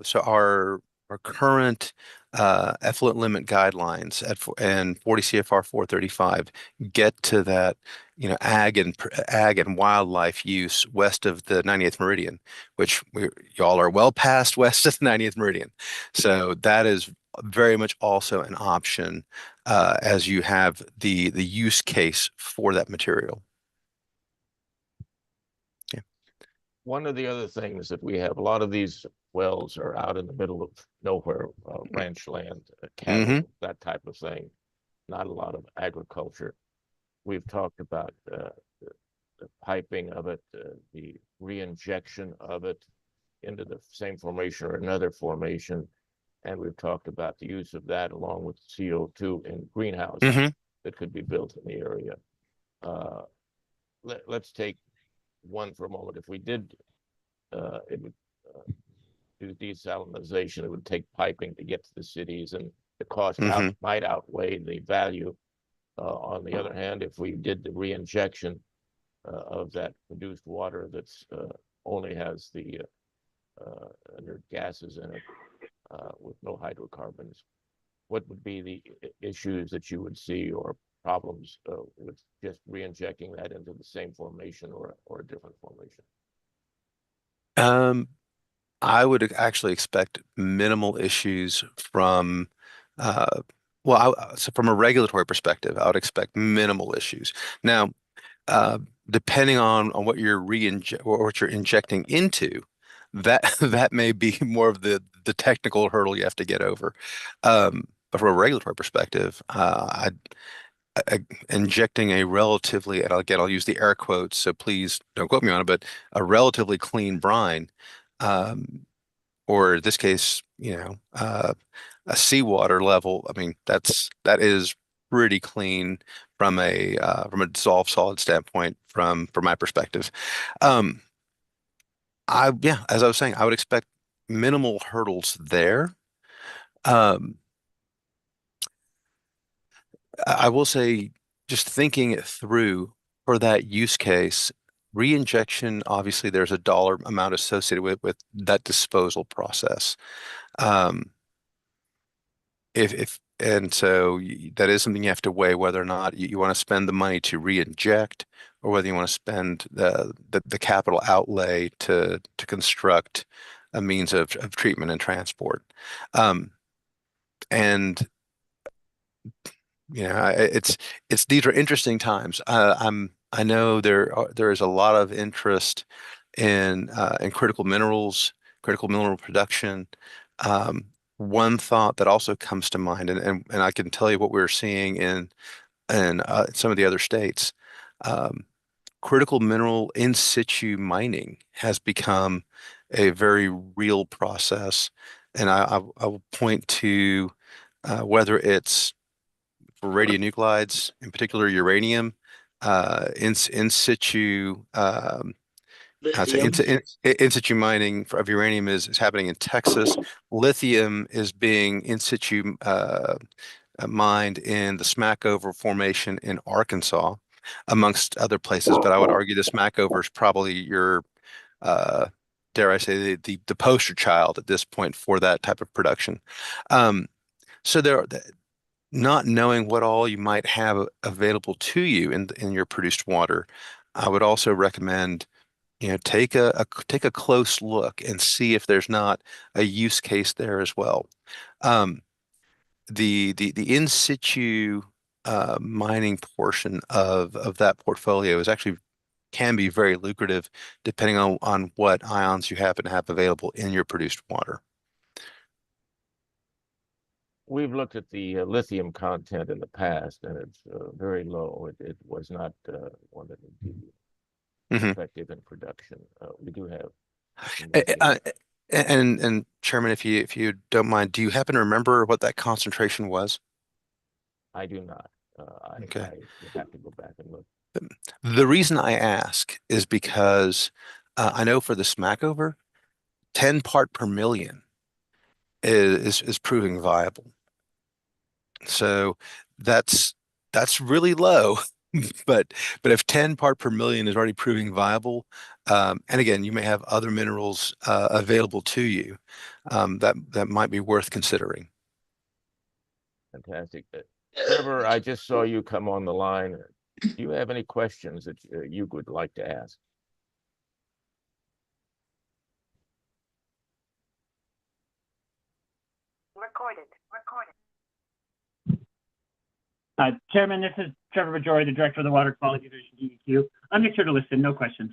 so our current effluent limit guidelines and 40 CFR 435 get to that, ag and wildlife use west of the 90th meridian, which y'all are well past west of the 90th meridian. So that is very much also an option as you have the use case for that material. One of the other things that we have, a lot of these wells are out in the middle of nowhere, ranch land, cattle, that type of thing. Not a lot of agriculture. We've talked about the piping of it, the re-injection of it into the same formation or another formation. And we've talked about the use of that along with CO2 in greenhouses that could be built in the area. Let's take one for a moment. If we did, it would do desalinization. It would take piping to get to the cities, and the cost might outweigh the value. On the other hand, if we did the re-injection of that produced water that's only has the inert gases in it with no hydrocarbons, what would be the issues that you would see or problems with just re-injecting that into the same formation or a different formation? I would actually expect minimal issues from, so from a regulatory perspective, I would expect minimal issues. Now, depending on what you're or what you're injecting into, that may be more of the technical hurdle you have to get over. But from a regulatory perspective, injecting a relatively, and again, I'll use the air quotes, so please don't quote me on it, but a relatively clean brine, or in this case, a seawater level. I mean, that is pretty clean from a dissolved solid standpoint from my perspective. As I was saying, I would expect minimal hurdles there. I will say, just thinking it through for that use case, re-injection, obviously there's a dollar amount associated with that disposal process. If and so that is something you have to weigh, whether or not you want to spend the money to re-inject, or whether you want to spend the capital outlay to construct a means of treatment and transport. And it's these are interesting times. I know there is a lot of interest in critical minerals, critical mineral production. One thought that also comes to mind, and I can tell you what we're seeing in some of the other states. Critical mineral in situ mining has become a very real process, and I will point to whether it's for radionuclides, in particular uranium, in situ. So Lithium. in situ mining of uranium is happening in Texas. Lithium is being in situ mined in the Smackover Formation in Arkansas, amongst other places. But I would argue the Smackover is probably your, dare I say, the poster child at this point for that type of production. So not knowing what all you might have available to you in your produced water, I would also recommend, take a close look and see if there's not a use case there as well. The in situ mining portion of that portfolio is actually can be very lucrative depending on what ions you happen to have available in your produced water. We've looked at the lithium content in the past, and it's very low. It was not one that would be effective in production. We do have. And Chairman, if you don't mind, do you happen to remember what that concentration was? I do not. Okay. I would have to go back and look. The reason I ask is because I know for the Smackover, 10 part per million is proving viable. So that's really low. But if 10 part per million is already proving viable, and again, you may have other minerals available to you, that might be worth considering. Fantastic. Trevor, I just saw you come on the line. Do you have any questions that you would like to ask? Recorded. Chairman, this is Trevor Majori, the Director of the Water Quality Division, DEQ. I'm just here to listen, no questions.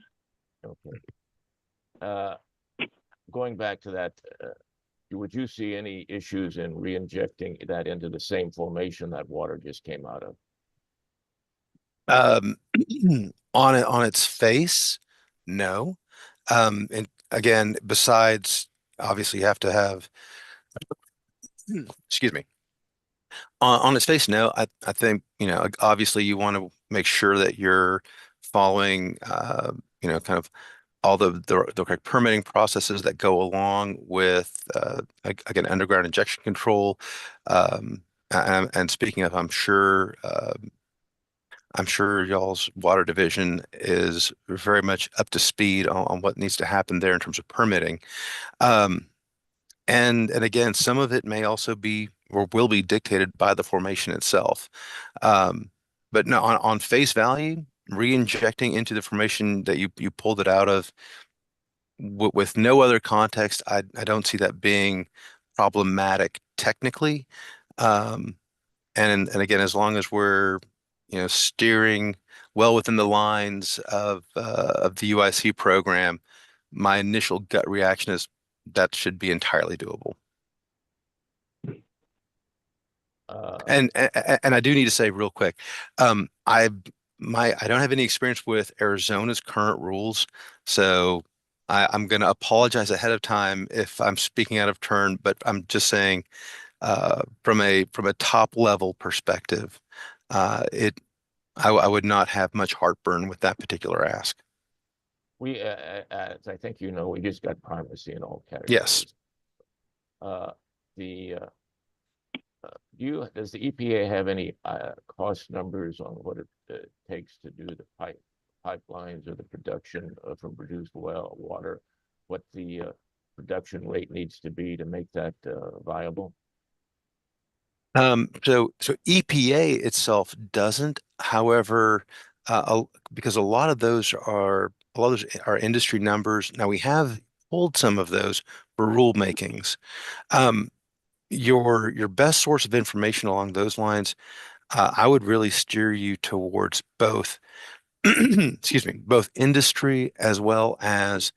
Okay. Going back to that, would you see any issues in re-injecting that into the same formation that water just came out of? On its face, no. And again, besides, obviously, you have to have, excuse me. On its face, no. I think, obviously you want to make sure that you're following, kind of all the correct permitting processes that go along with, again, underground injection control. And speaking of, I'm sure y'all's water division is very much up to speed on what needs to happen there in terms of permitting. And again, some of it may also be or will be dictated by the formation itself. But no, on face value, re-injecting into the formation that you pulled it out of with no other context, I don't see that being problematic technically. And again, as long as we're steering well within the lines of the UIC program, my initial gut reaction is that should be entirely doable. And I do need to say real quick, I don't have any experience with Arizona's current rules, so I'm going to apologize ahead of time if I'm speaking out of turn, but I'm just saying from a top level perspective, I would not have much heartburn with that particular ask. We, as I think we just got primacy in all categories. Yes. Does the EPA have any cost numbers on what it takes to do the pipelines or the production from produced water? What the production rate needs to be to make that viable? So EPA itself doesn't. However, because a lot of those are industry numbers. Now we have pulled some of those for rulemakings. Your best source of information along those lines, I would really steer you towards both, excuse me, both industry as well as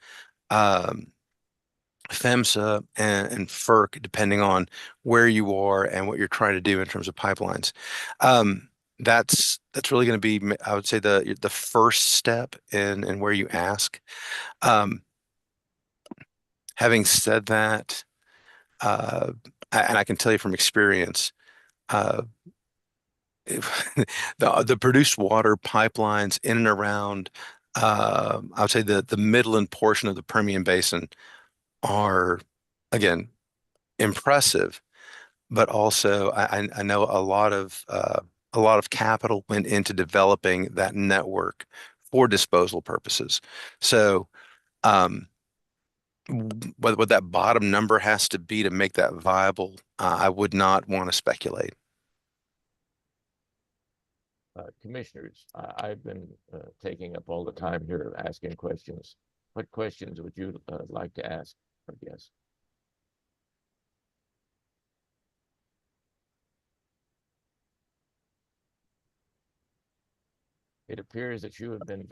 FEMSA and FERC, depending on where you are and what you're trying to do in terms of pipelines. That's really going to be, I would say, the first step in where you ask. Having said that, and I can tell you from experience, the produced water pipelines in and around, I would say the Midland portion of the Permian Basin are, again, impressive, but also I know a lot of capital went into developing that network for disposal purposes. So what that bottom number has to be to make that viable, I would not want to speculate. Commissioners, I've been taking up all the time here asking questions. What questions would you like to ask our guests? It appears that you have been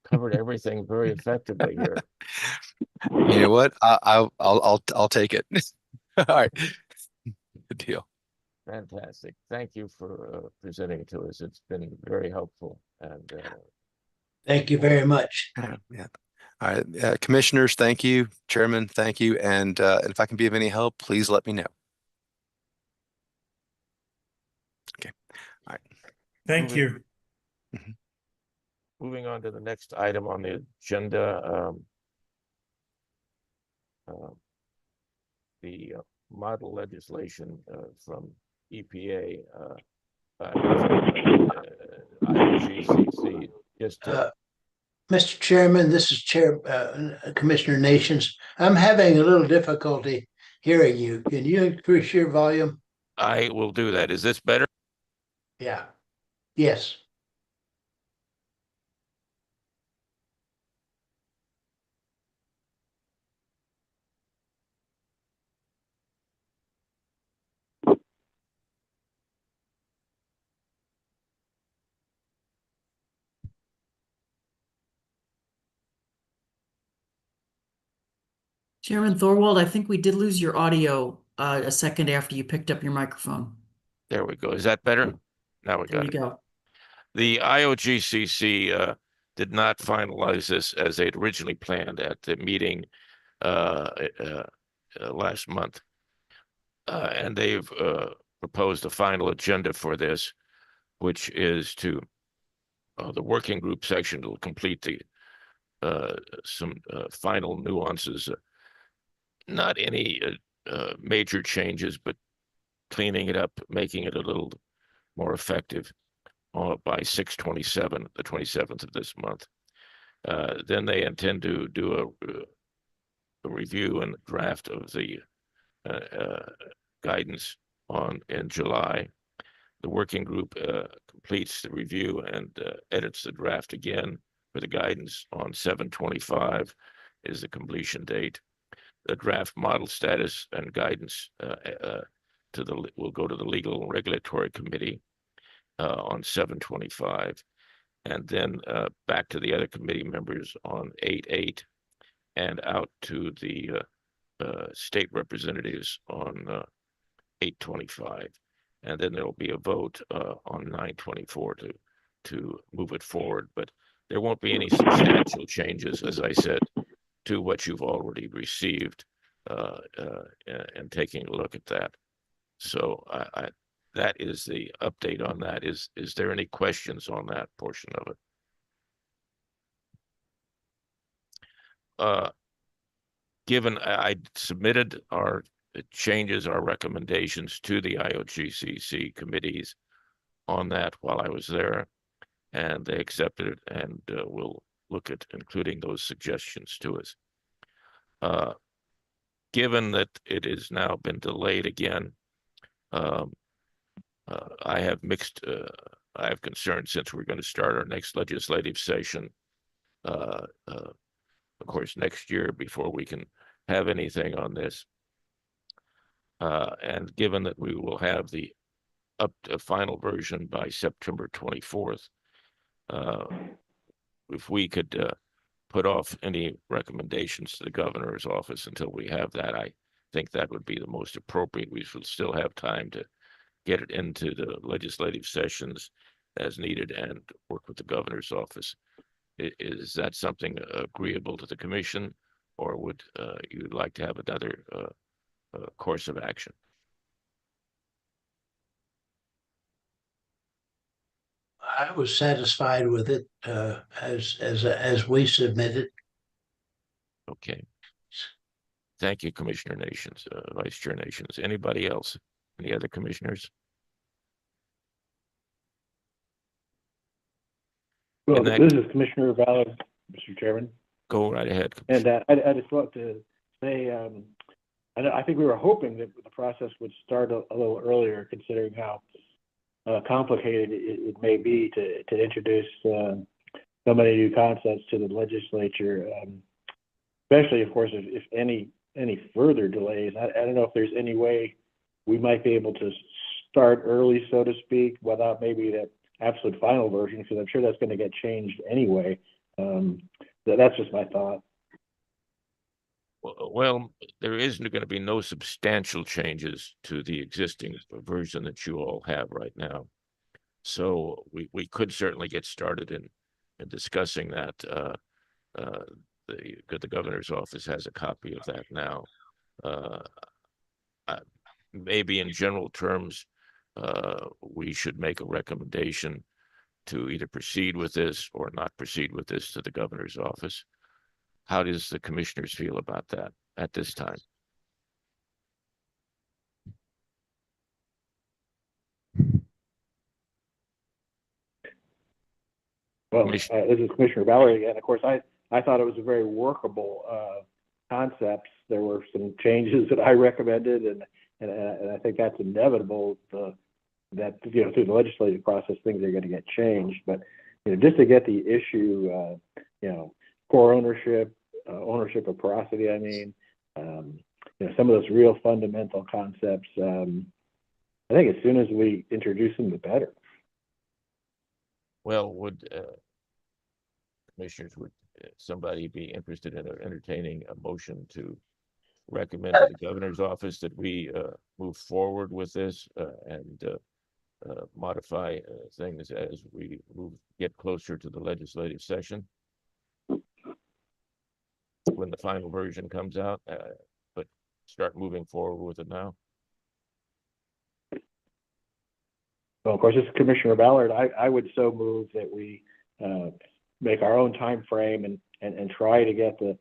covered everything very effectively here. You know what? I'll take it. All right. Good deal. Fantastic. Thank you for presenting to us. It's been very helpful. And thank you very much. Yeah. All right. Commissioners, thank you. Chairman, thank you. And if I can be of any help, please let me know. Okay. All right. Thank you. Moving on to the next item on the agenda. the model legislation from EPA, AZOGCC, just to Mr. Chairman, this is Commissioner Nations. I'm having a little difficulty hearing you. Can you increase your volume? I will do that. Is this better? Yeah. Yes. Chairman Thorwald, I think we did lose your audio a second after you picked up your microphone. There we go. Is that better? Now we There got you it. go. The IOGCC did not finalize this as they'd originally planned at the meeting last month. And they've proposed a final agenda for this, which is to the working group section to complete the some final nuances. Not any major changes, but cleaning it up, making it a little more effective by 6/27, the 27th of this month. Then they intend to do a review and draft of the guidance in July. The working group completes the review and edits the draft again for the guidance on 7/25 is the completion date. The draft model status and guidance will go to the Legal and Regulatory Committee on 7/25, and then back to the other committee members on 8/8, and out to the state representatives on 8/25, and then there'll be a vote on 9/24 to move it forward. But there won't be any substantial changes, as I said, to what you've already received, and taking a look at that. So that is the update on that. Is there any questions on that portion of it? Given I submitted our changes, our recommendations to the IOGCC committees on that while I was there, and they accepted it, and we'll look at including those suggestions to us. Given that it has now been delayed again, I have concerns since we're going to start our next legislative session, of course, next year before we can have anything on this. And given that we will have the final version by September 24th, if we could put off any recommendations to the governor's office until we have that, I think that would be the most appropriate. We should still have time to get it into the legislative sessions as needed and work with the governor's office. Is that something agreeable to the commission, or would you like to have another course of action? I was satisfied with it as we submitted. Okay. Thank you, Commissioner Nations, Vice Chair Nations. Anybody else? Any other commissioners? Well, this is Commissioner Ballard, Mr. Chairman. Go right ahead. And I just want to say, I think we were hoping that the process would start a little earlier, considering how complicated it may be to introduce so many new concepts to the legislature, especially, of course, if any further delays. I don't know if there's any way we might be able to start early, so to speak, without maybe that absolute final version, because I'm sure that's going to get changed anyway. That's just my thought. Well, there isn't going to be no substantial changes to the existing version that you all have right now. So we could certainly get started in discussing that. The governor's office has a copy of that now. Maybe in general terms, we should make a recommendation to either proceed with this or not proceed with this to the governor's office. How does the commissioners feel about that? at this time? Well, this is Commissioner Valerie again. Of course, I thought it was a very workable concept. There were some changes that I recommended, and I think that's inevitable. That through the legislative process, things are going to get changed. But just to get the issue, core ownership, ownership of porosity. I mean, some of those real fundamental concepts. I think as soon as we introduce them, the better. Well, would commissioners, would somebody be interested in entertaining a motion to recommend to the governor's office that we move forward with this and modify things as we get closer to the legislative session when the final version comes out, but start moving forward with it now? Well, of course, this is Commissioner Ballard. I would so move that we make our own time frame and try to get the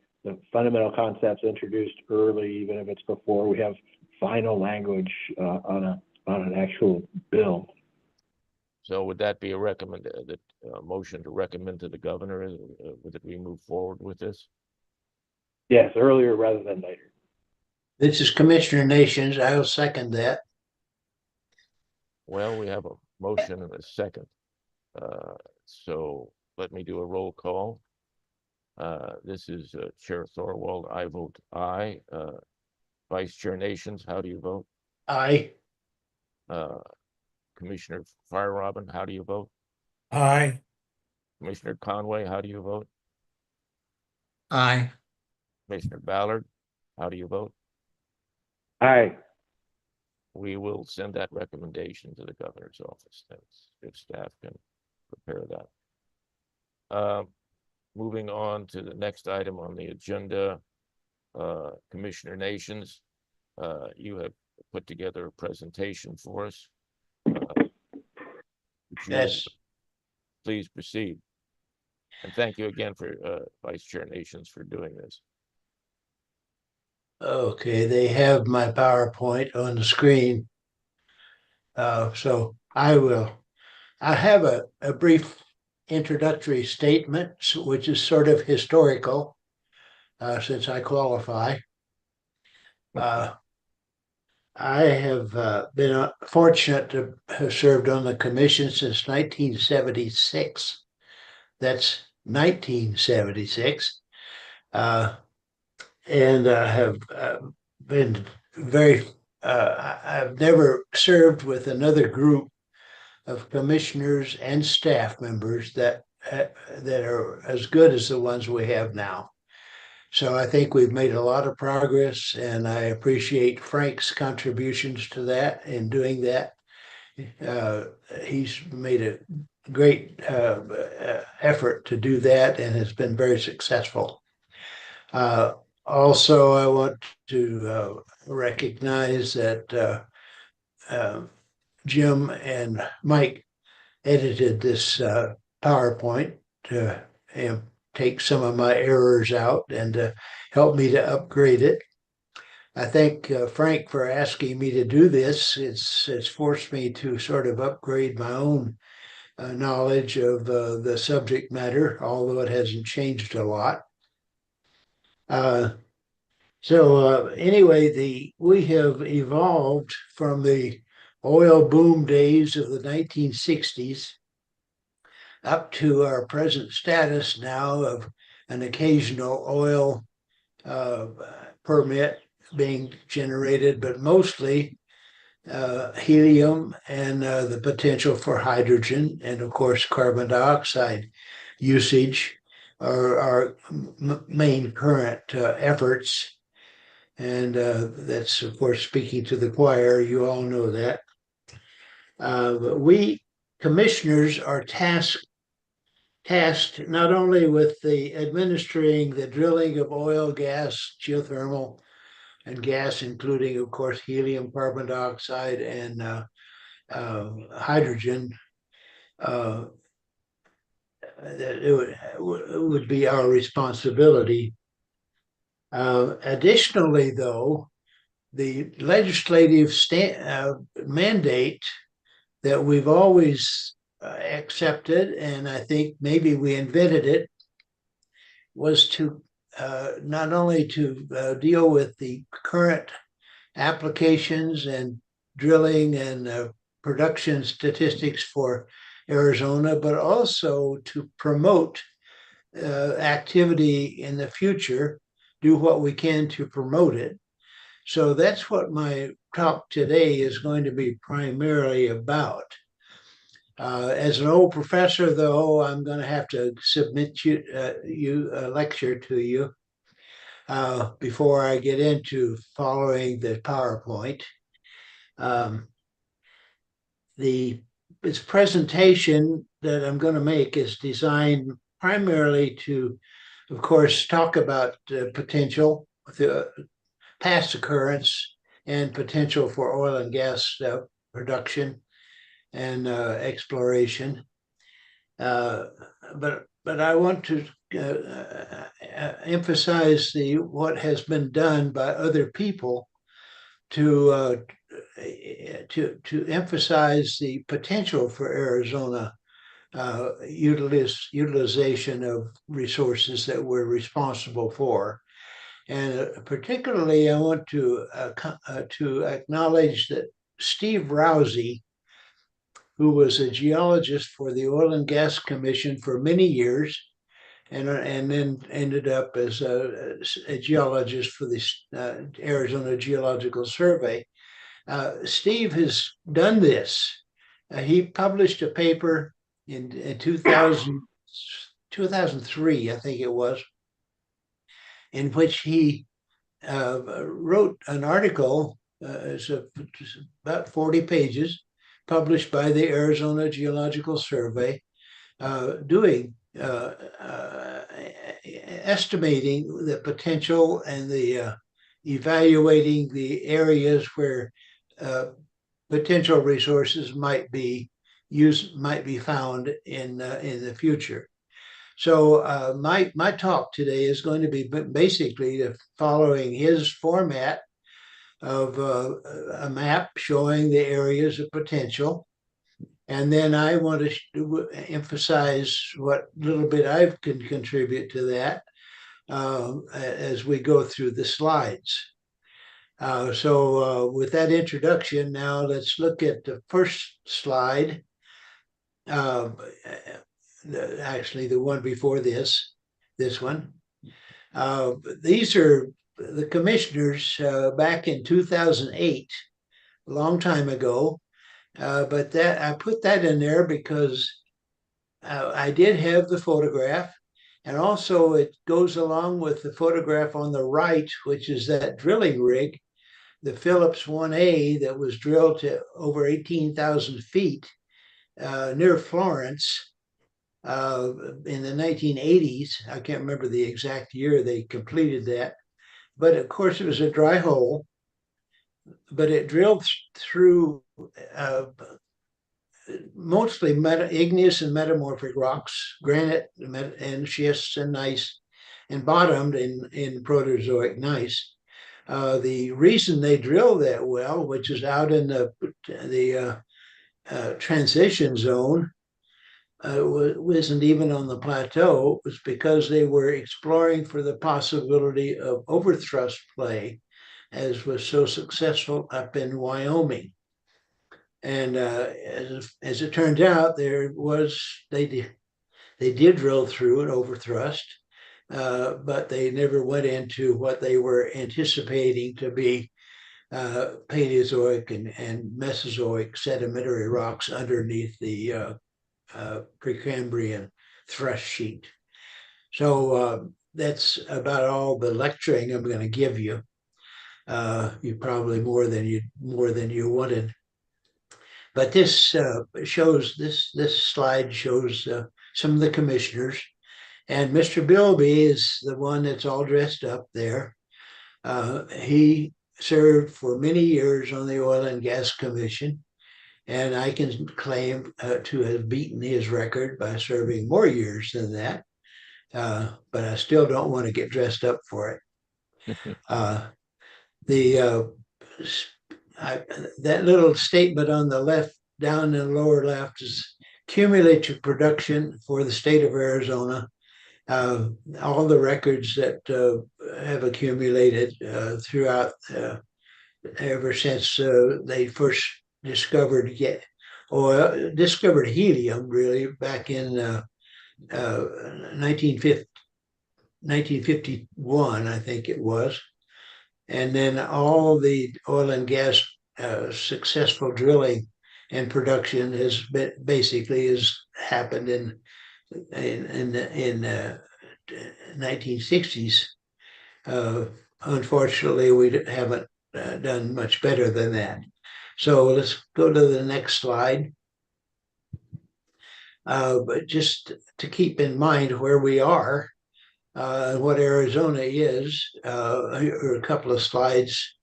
fundamental concepts introduced early, even if it's before we have final language on an actual bill. So would that be a motion to recommend to the governor that we move forward with this? Yes, earlier rather than later. This is Commissioner Nations. I'll second that. Well, we have a motion and a second. So let me do a roll call. This is Chair Thorwald. I vote aye. Vice Chair Nations, how do you vote? Aye. Commissioner Fire-Robin, how do you vote? Aye. Commissioner Conway, how do you vote? Aye. Commissioner Ballard, how do you vote? Aye. We will send that recommendation to the governor's office. That's if staff can prepare that. Moving on to the next item on the agenda, Commissioner Nations, you have put together a presentation for us. Yes. Please proceed. And thank you again for Vice Chair Nations for doing this. Okay, they have my PowerPoint on the screen. So I have a brief introductory statement, which is sort of historical, since I qualify. I have been fortunate to have served on the commission since 1976. That's 1976. And have been I've never served with another group of commissioners and staff members that are as good as the ones we have now. So I think we've made a lot of progress, and I appreciate Frank's contributions to that in doing that. He's made a great effort to do that and has been very successful. Also, I want to recognize that Jim and Mike edited this PowerPoint to take some of my errors out and help me to upgrade it. I thank Frank for asking me to do this. It's forced me to sort of upgrade my own knowledge of the subject matter, although it hasn't changed a lot. Anyway, we have evolved from the oil boom days of the 1960s up to our present status now of an occasional oil permit being generated, but mostly helium and the potential for hydrogen and, of course, carbon dioxide usage are our main current efforts. And that's, of course, speaking to the choir. You all know that. But we commissioners are tasked not only with administering the drilling of oil, gas, geothermal, and gas, including, of course, helium, carbon dioxide, and hydrogen. That it would be our responsibility. Additionally, though, the legislative mandate that we've always accepted, and I think maybe we invented it, was to not only to deal with the current applications and drilling and production statistics for Arizona, but also to promote activity in the future, do what we can to promote it. So that's what my talk today is going to be primarily about. As an old professor, though, I'm going to have to submit you a lecture to you before I get into following the PowerPoint. This presentation that I'm going to make is designed primarily to, of course, talk about potential, the past occurrence, and potential for oil and gas production and exploration. But I want to emphasize what has been done by other people to emphasize the potential for Arizona utilization of resources that we're responsible for. And particularly, I want to acknowledge that Steve Rousey, who was a geologist for the Oil and Gas Commission for many years, and then ended up as a geologist for the Arizona Geological Survey. Steve has done this. He published a paper in 2003, I think it was, in which he wrote an article, it's about 40 pages, published by the Arizona Geological Survey, estimating the potential and evaluating the areas where potential resources might be found in the future. So my talk today is going to be basically following his format of a map showing the areas of potential. And then I want to emphasize what little bit I can contribute to that as we go through the slides. So with that introduction, now let's look at the first slide. Actually, the one before this one. These are the commissioners back in 2008, a long time ago. But that I put that in there because I did have the photograph, and also it goes along with the photograph on the right, which is that drilling rig, the Phillips 1A that was drilled to over 18,000 feet near Florence in the 1980s. I can't remember the exact year they completed that, but of course it was a dry hole, but it drilled through mostly igneous and metamorphic rocks, granite and schists and gneiss, and bottomed in Proterozoic gneiss. The reason they drilled that well, which is out in the transition zone, wasn't even on the plateau, was because they were exploring for the possibility of overthrust play, as was so successful up in Wyoming. And as it turns out, they did drill through an overthrust, but they never went into what they were anticipating to be Paleozoic and Mesozoic sedimentary rocks underneath the Precambrian thrust sheet. So that's about all the lecturing I'm going to give you. You probably more than you wanted. But this slide shows some of the commissioners, and Mr. Bilby is the one that's all dressed up there. He served for many years on the Oil and Gas Commission, and I can claim to have beaten his record by serving more years than that, but I still don't want to get dressed up for it. Uh, the that little statement on the left, down in the lower left, is cumulative production for the state of Arizona. All the records that have accumulated throughout ever since they first discovered discovered helium, really, back in 1951, I think it was. And then all the oil and gas successful drilling and production has been, basically has happened in 1960s. Unfortunately, we haven't done much better than that. So let's go to the next slide. But just to keep in mind where we are, what Arizona is, are a couple of slides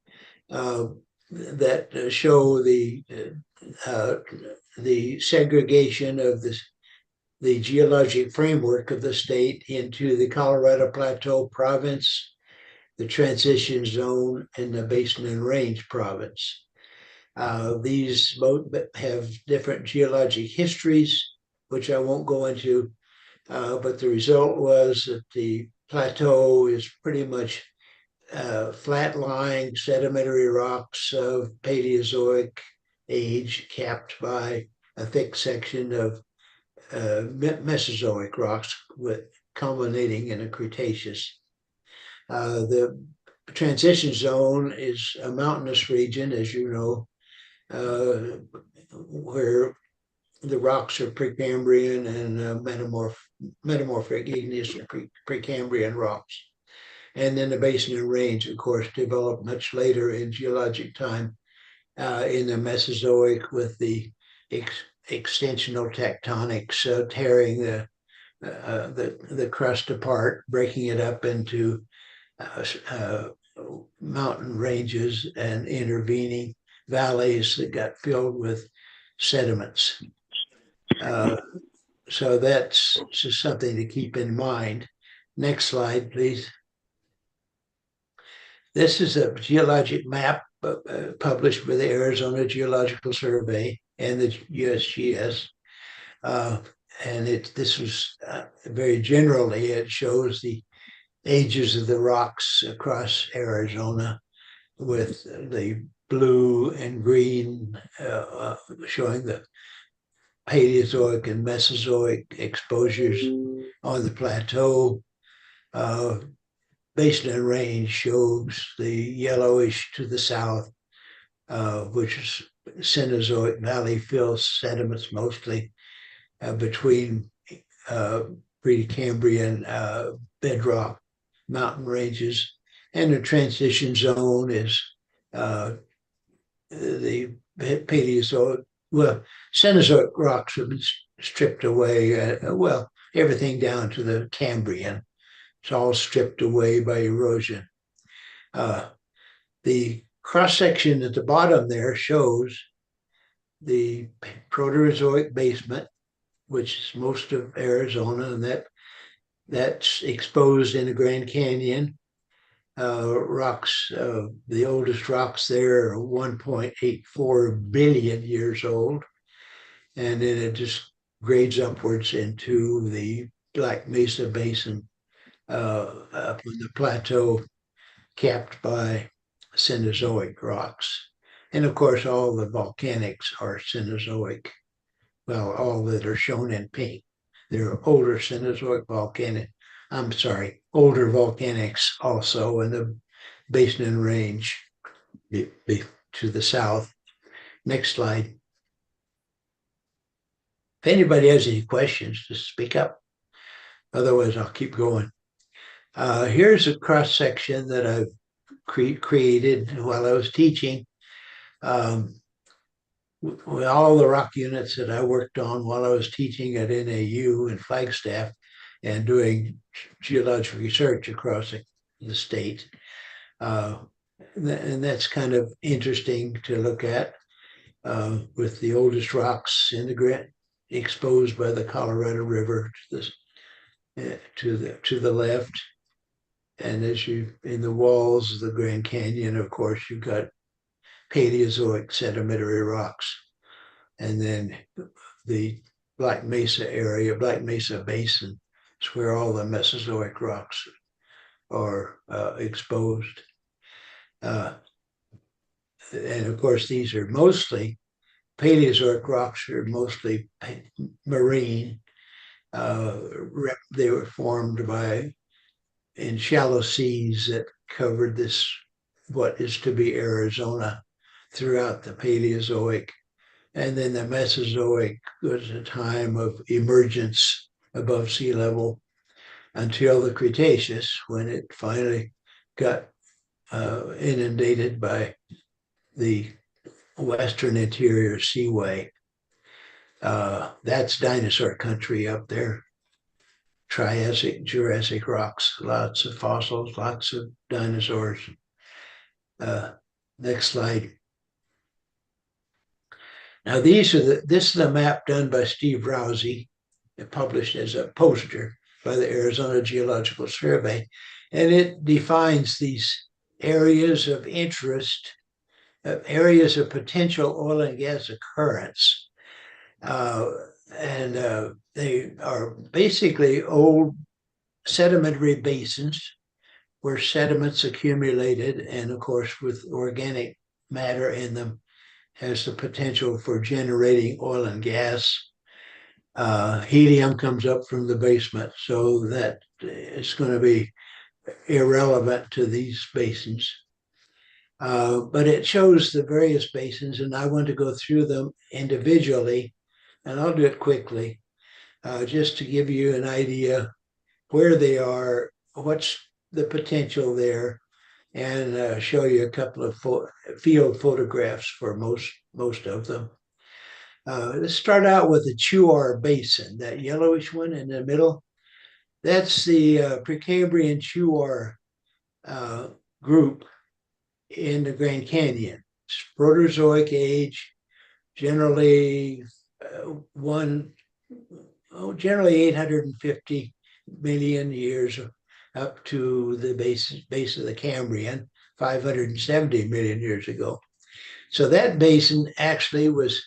that show the segregation of the geologic framework of the state into the Colorado Plateau Province, the Transition Zone, and the Basin and Range Province. These both have different geologic histories, which I won't go into, but the result was that the plateau is pretty much flat-lying sedimentary rocks of Paleozoic age, capped by a thick section of Mesozoic rocks, with culminating in a Cretaceous. The transition zone is a mountainous region, as you know, where the rocks are Precambrian and metamorphic igneous Precambrian rocks. And then the Basin and Range, of course, developed much later in geologic time in the Mesozoic, with the extensional tectonics tearing the crust apart, breaking it up into mountain ranges and intervening valleys that got filled with sediments. So that's just something to keep in mind. Next slide, please. This is a geologic map published by the Arizona Geological Survey and the USGS. And this was very generally, it shows the ages of the rocks across Arizona, with the blue and green showing the Paleozoic and Mesozoic exposures on the plateau. Basin and Range shows the yellowish to the south, which is Cenozoic valley fill sediments, mostly between Precambrian bedrock mountain ranges. And the transition zone is the Paleozoic, well, Cenozoic rocks have been stripped away, well, everything down to the Cambrian. It's all stripped away by erosion. The cross-section at the bottom there shows the Proterozoic basement, which is most of Arizona, and that's exposed in the Grand Canyon. Rocks, the oldest rocks there are 1.84 billion years old. And then it just grades upwards into the Black Mesa Basin up on the plateau, capped by Cenozoic rocks. And of course, all the volcanics are Cenozoic. Well, all that are shown in pink. There are older Cenozoic older volcanics also in the Basin and Range to the south. Next slide. If anybody has any questions, just speak up. Otherwise, I'll keep going. Here's a cross section that I've created while I was teaching. With all the rock units that I worked on while I was teaching at NAU in Flagstaff and doing geologic research across the state. And that's kind of interesting to look at, with the oldest rocks in the exposed by the Colorado River to the left, And as you, in the walls of the Grand Canyon, of course, you've got Paleozoic sedimentary rocks. And then the Black Mesa area, Black Mesa Basin, is where all the Mesozoic rocks are exposed. And of course, these are mostly, Paleozoic rocks are mostly marine. They were formed in shallow seas that covered this, what is to be Arizona, throughout the Paleozoic. And then the Mesozoic was a time of emergence above sea level until the Cretaceous, when it finally got inundated by the Western Interior Seaway. That's dinosaur country up there. Triassic, Jurassic rocks, lots of fossils, lots of dinosaurs. Next slide. Now this is a map done by Steve Rousey, published as a poster by the Arizona Geological Survey, and it defines these areas of interest, areas of potential oil and gas occurrence. They are basically old sedimentary basins where sediments accumulated, and of course with organic matter in them, has the potential for generating oil and gas. Helium comes up from the basement, so that it's going to be irrelevant to these basins. But it shows the various basins, and I want to go through them individually, and I'll do it quickly, just to give you an idea where they are, what's the potential there, and show you a couple of field photographs for most of them. Let's start out with the Chuar Basin, that yellowish one in the middle. That's the Precambrian Chuar group in the Grand Canyon. It's Proterozoic age, generally generally 850 million years up to the base of the Cambrian, 570 million years ago. So that basin actually was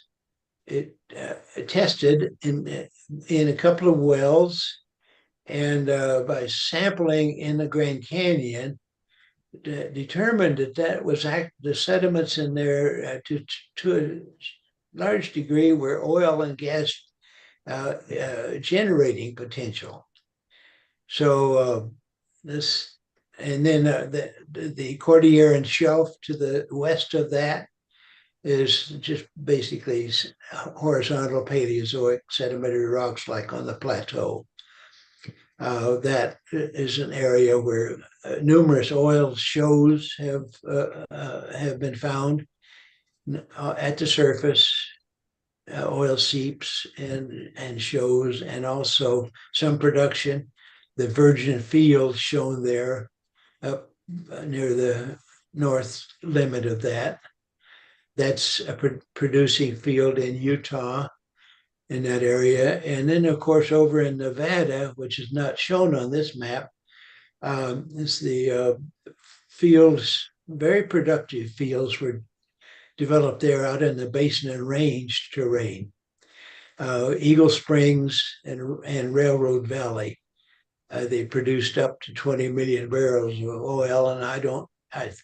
tested in a couple of wells, and by sampling in the Grand Canyon, determined that was the sediments in there to a large degree were oil and gas generating potential. So this, and then the Cordilleran Shelf to the west of that is just basically horizontal Paleozoic sedimentary rocks like on the plateau. That is an area where numerous oil shows have been found at the surface, oil seeps and shows, and also some production. The virgin field shown there up near the north limit of that. That's a producing field in Utah, in that area. And then, of course, over in Nevada, which is not shown on this map, is the fields, very productive fields were developed there out in the Basin and Range terrain. Eagle Springs and Railroad Valley. They produced up to 20 million barrels of oil, and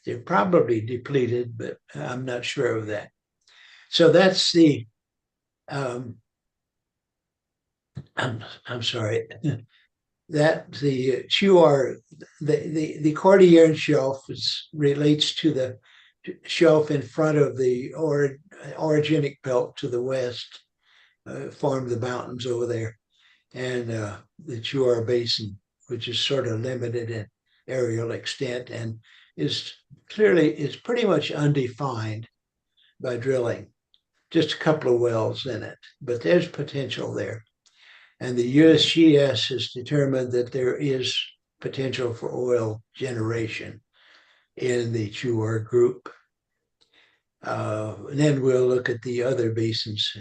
they're probably depleted, but I'm not sure of that. So that's the, I'm sorry, that the Chuar, the Cordilleran Shelf relates to the shelf in front of the orogenic belt to the west, form the mountains over there, and the Chuar Basin, which is sort of limited in aerial extent and is pretty much undefined by drilling. Just a couple of wells in it, but there's potential there. And the USGS has determined that there is potential for oil generation in the Chuar group. And then we'll look at the other basins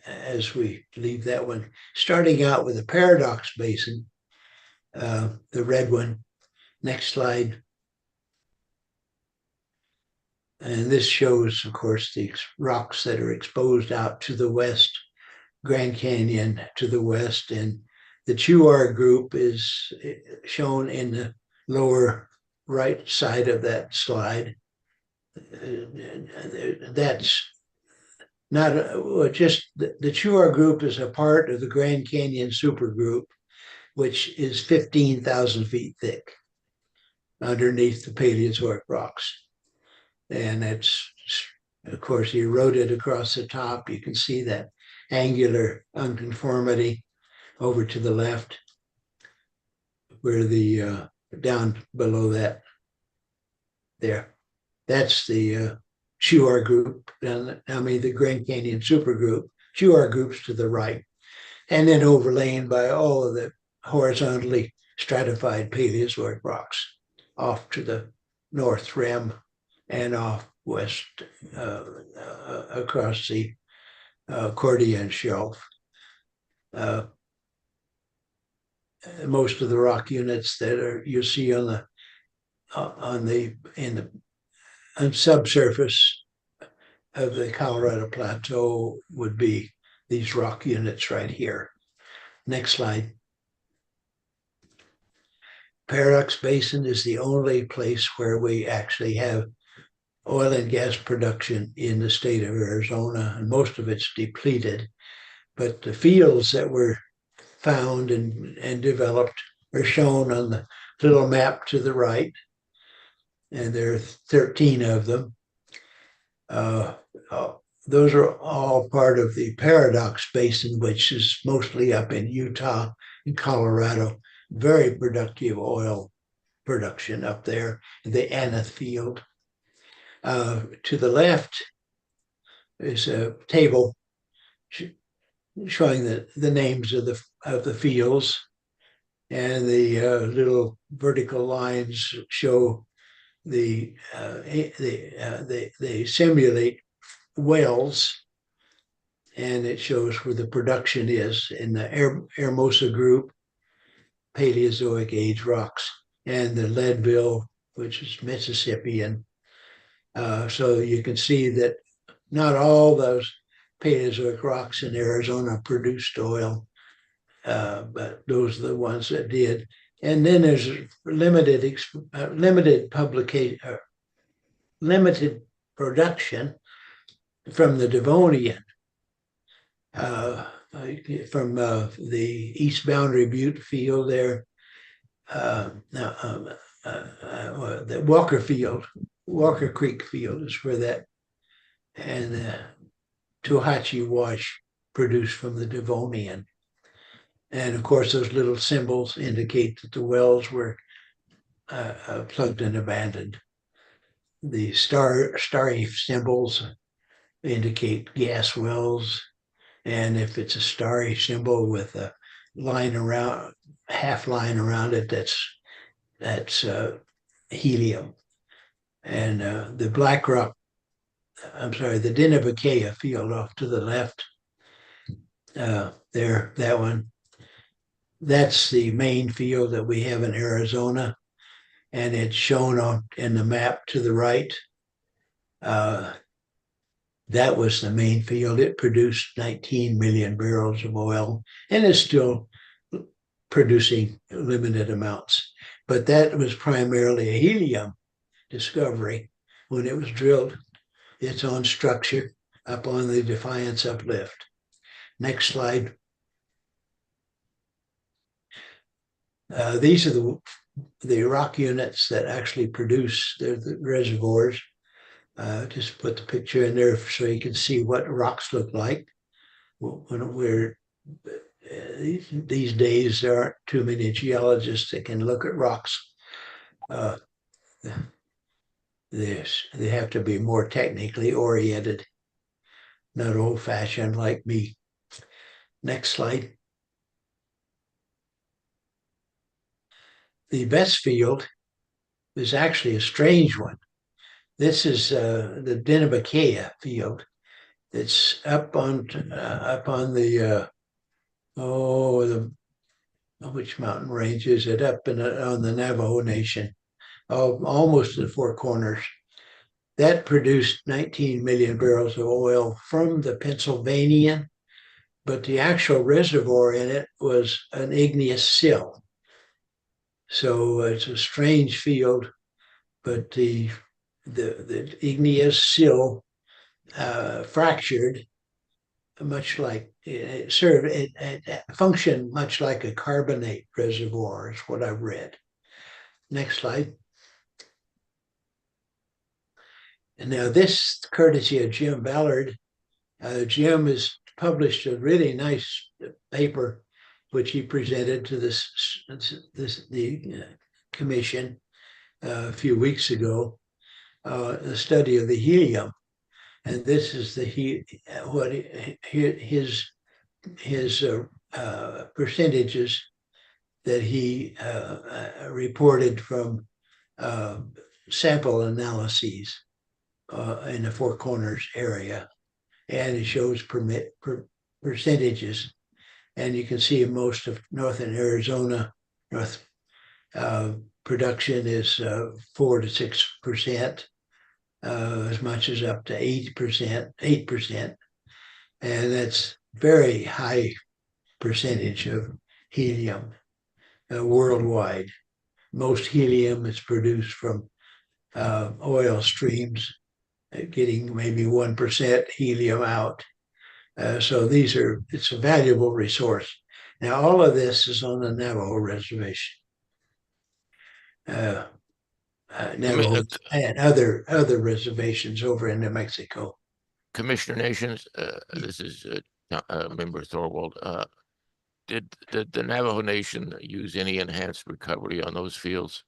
as we leave that one. Starting out with the Paradox Basin, the red one. Next slide. And this shows, of course, the rocks that are exposed out to the west, Grand Canyon to the west, and the Chuar group is shown in the lower right side of that slide. That's not just the Chuar group is a part of the Grand Canyon supergroup, which is 15,000 feet thick underneath the Paleozoic rocks. And it's, of course, eroded across the top. You can see that angular unconformity over to the left, where the down below that there. That's the Chuar group, the Grand Canyon supergroup. Chuar groups to the right, and then overlain by all of the horizontally stratified Paleozoic rocks off to the north rim and off west across the Cordian Shelf. Most of the rock units that you see on subsurface of the Colorado Plateau would be these rock units right here. Next slide. Paradox Basin is the only place where we actually have oil and gas production in the state of Arizona, and most of it's depleted. But the fields that were found and developed are shown on the little map to the right, and there are 13 of them. Those are all part of the Paradox Basin, which is mostly up in Utah and Colorado. Very productive oil production up there in the Aneth Field. To the left is a table showing the names of the fields, and the little vertical lines show they simulate wells, and it shows where the production is in the Hermosa group, Paleozoic age rocks, and the Leadville, which is Mississippian. So you can see that not all those Paleozoic rocks in Arizona produced oil, but those are the ones that did. And then there's limited production from the Devonian, from the East Boundary Butte field there, the Walker Creek field is where that, and the Tohatchee Wash produced from the Devonian. And of course, those little symbols indicate that the wells were plugged and abandoned. The starry symbols indicate gas wells, and if it's a starry symbol with a line around, half line around it, that's helium. And the the Denibakea field off to the left, there, that one, that's the main field that we have in Arizona, and it's shown in the map to the right. That was the main field. It produced 19 million barrels of oil, and is still producing limited amounts. But that was primarily a helium discovery when it was drilled. Its own structure up on the Defiance uplift. Next slide. These are the rock units that actually produce the reservoirs. Just put the picture in there so you can see what rocks look like. These days, there aren't too many geologists that can look at rocks. They have to be more technically oriented, not old-fashioned like me. Next slide. The best field is actually a strange one. This is the Denibakea field. It's up on the which mountain range is it? Up on the Navajo Nation, almost to the Four Corners. That produced 19 million barrels of oil from the Pennsylvanian, but the actual reservoir in it was an igneous sill. So it's a strange field, but the igneous sill fractured, much like it functioned much like a carbonate reservoir, is what I've read. Next slide. And now this, courtesy of Jim Ballard. Jim has published a really nice paper, which he presented to the commission a few weeks ago, a study of the helium. And this is his percentages that he reported from sample analyses in the Four Corners area, and it shows percentages. And you can see most of northern Arizona, production is 4 to 6%. As much as up to 8%, and that's very high percentage of helium worldwide. Most helium is produced from oil streams, getting maybe 1% helium out. So it's a valuable resource. Now, all of this is on the Navajo reservation. Navajo and other reservations over in New Mexico. Commissioner Nations, this is Member Thorwald. Did the Navajo Nation use any enhanced recovery on those fields?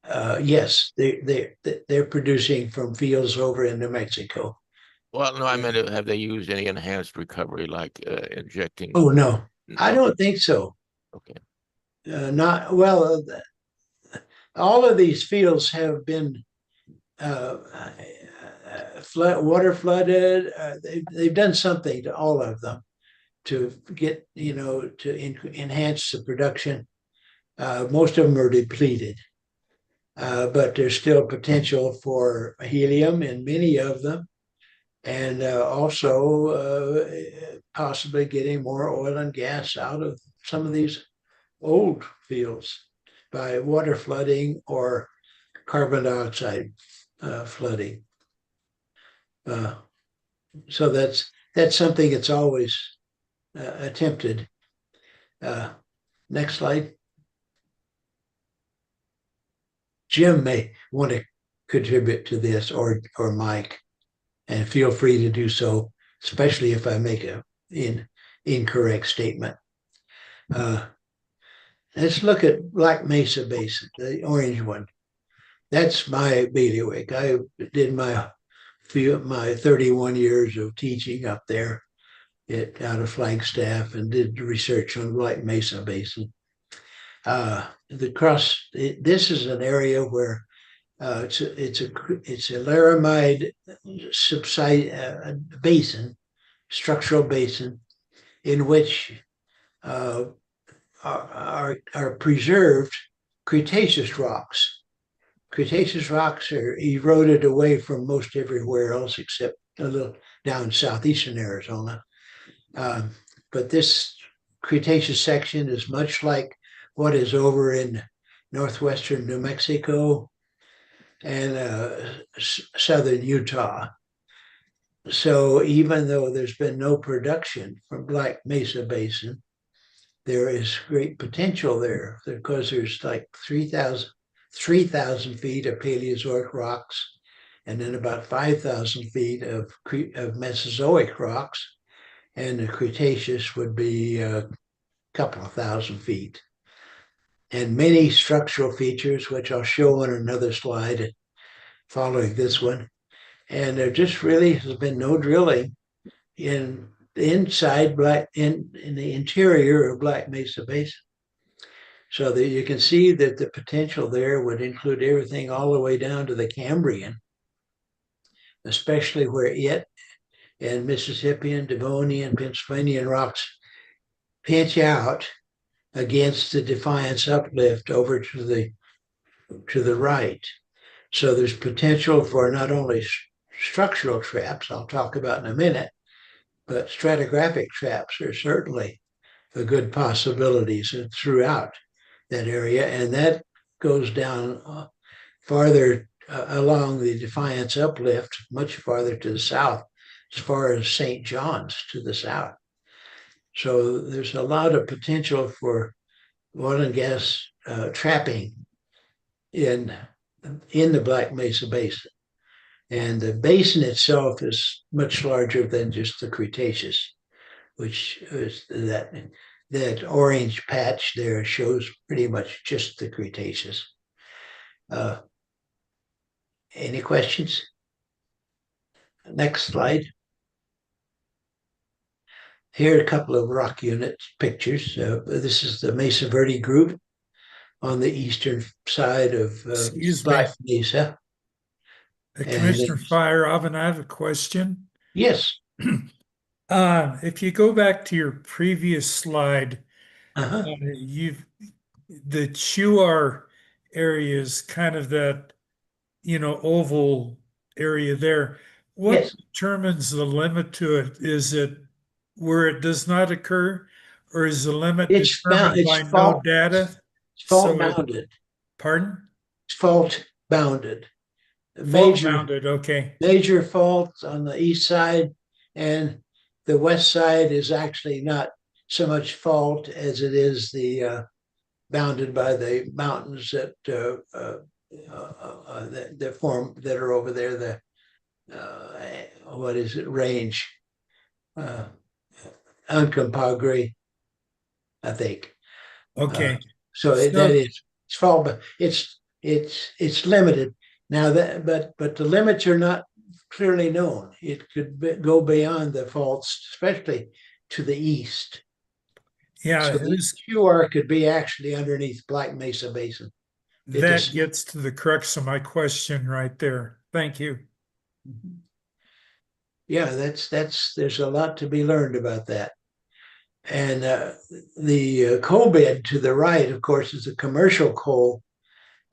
Yes, they're producing from fields over in New Mexico. Well, no, I meant have they used any enhanced recovery, like injecting? Oh no, I don't think so. Okay. Not well. All of these fields have been water flooded. They've done something to all of them to get, to enhance the production. Most of them are depleted, but there's still potential for helium in many of them, and also possibly getting more oil and gas out of some of these old fields by water flooding or carbon dioxide flooding. So that's something that's always attempted. Next slide. Jim may want to contribute to this, or Mike, and feel free to do so, especially if I make an incorrect statement. Let's look at Black Mesa Basin, the orange one. That's my bailiwick. I did my 31 years of teaching up there out of Flagstaff, and did research on Black Mesa Basin. This is an area where it's a laramide basin, structural basin, in which are preserved Cretaceous rocks. Cretaceous rocks are eroded away from most everywhere else except a little down southeastern Arizona. But this Cretaceous section is much like what is over in northwestern New Mexico and southern Utah. So even though there's been no production from Black Mesa Basin, there is great potential there because there's like 3,000 feet of Paleozoic rocks, and then about 5,000 feet of Mesozoic rocks, and the Cretaceous would be a couple of thousand feet. And many structural features, which I'll show on another slide following this one. And there just really has been no drilling in the interior of Black Mesa Basin. So that you can see that the potential there would include everything all the way down to the Cambrian, especially where it and Mississippian, Devonian, Pennsylvanian rocks pinch out against the Defiance uplift over to the right. So there's potential for not only structural traps, I'll talk about in a minute, but stratigraphic traps are certainly a good possibilities throughout that area. And that goes down farther along the Defiance uplift, much farther to the south, as far as St. John's to the south. So there's a lot of potential for oil and gas trapping in the Black Mesa Basin. And the basin itself is much larger than just the Cretaceous, which is that orange patch there shows pretty much just the Cretaceous. Any questions? Next slide. Here are a couple of rock unit pictures. This is the Mesa Verde group on the eastern side of Black Mesa. Commissioner Fire-Robin, I have a question. Yes. If you go back to your previous slide, Uh-huh. The Chuar area is kind of that, oval area there. What Yes. determines the limit to it? Is it where it does not occur, or is the limit It's determined by no data? It's fault bounded. Pardon? It's fault bounded. Fault bounded, okay. Major faults on the east side, and the west side is actually not so much fault as it is the bounded by the mountains that form that are over there. The what is it? Range, Uncompahgre, I think. Okay. So that is it's fault, but it's limited. Now but the limits are not clearly known. It could go beyond the faults, especially to the east. Yeah, so the QR could be actually underneath Black Mesa Basin. That gets to the crux of my question right there. Thank you. Yeah, there's a lot to be learned about that. And the coal bed to the right, of course, is a commercial coal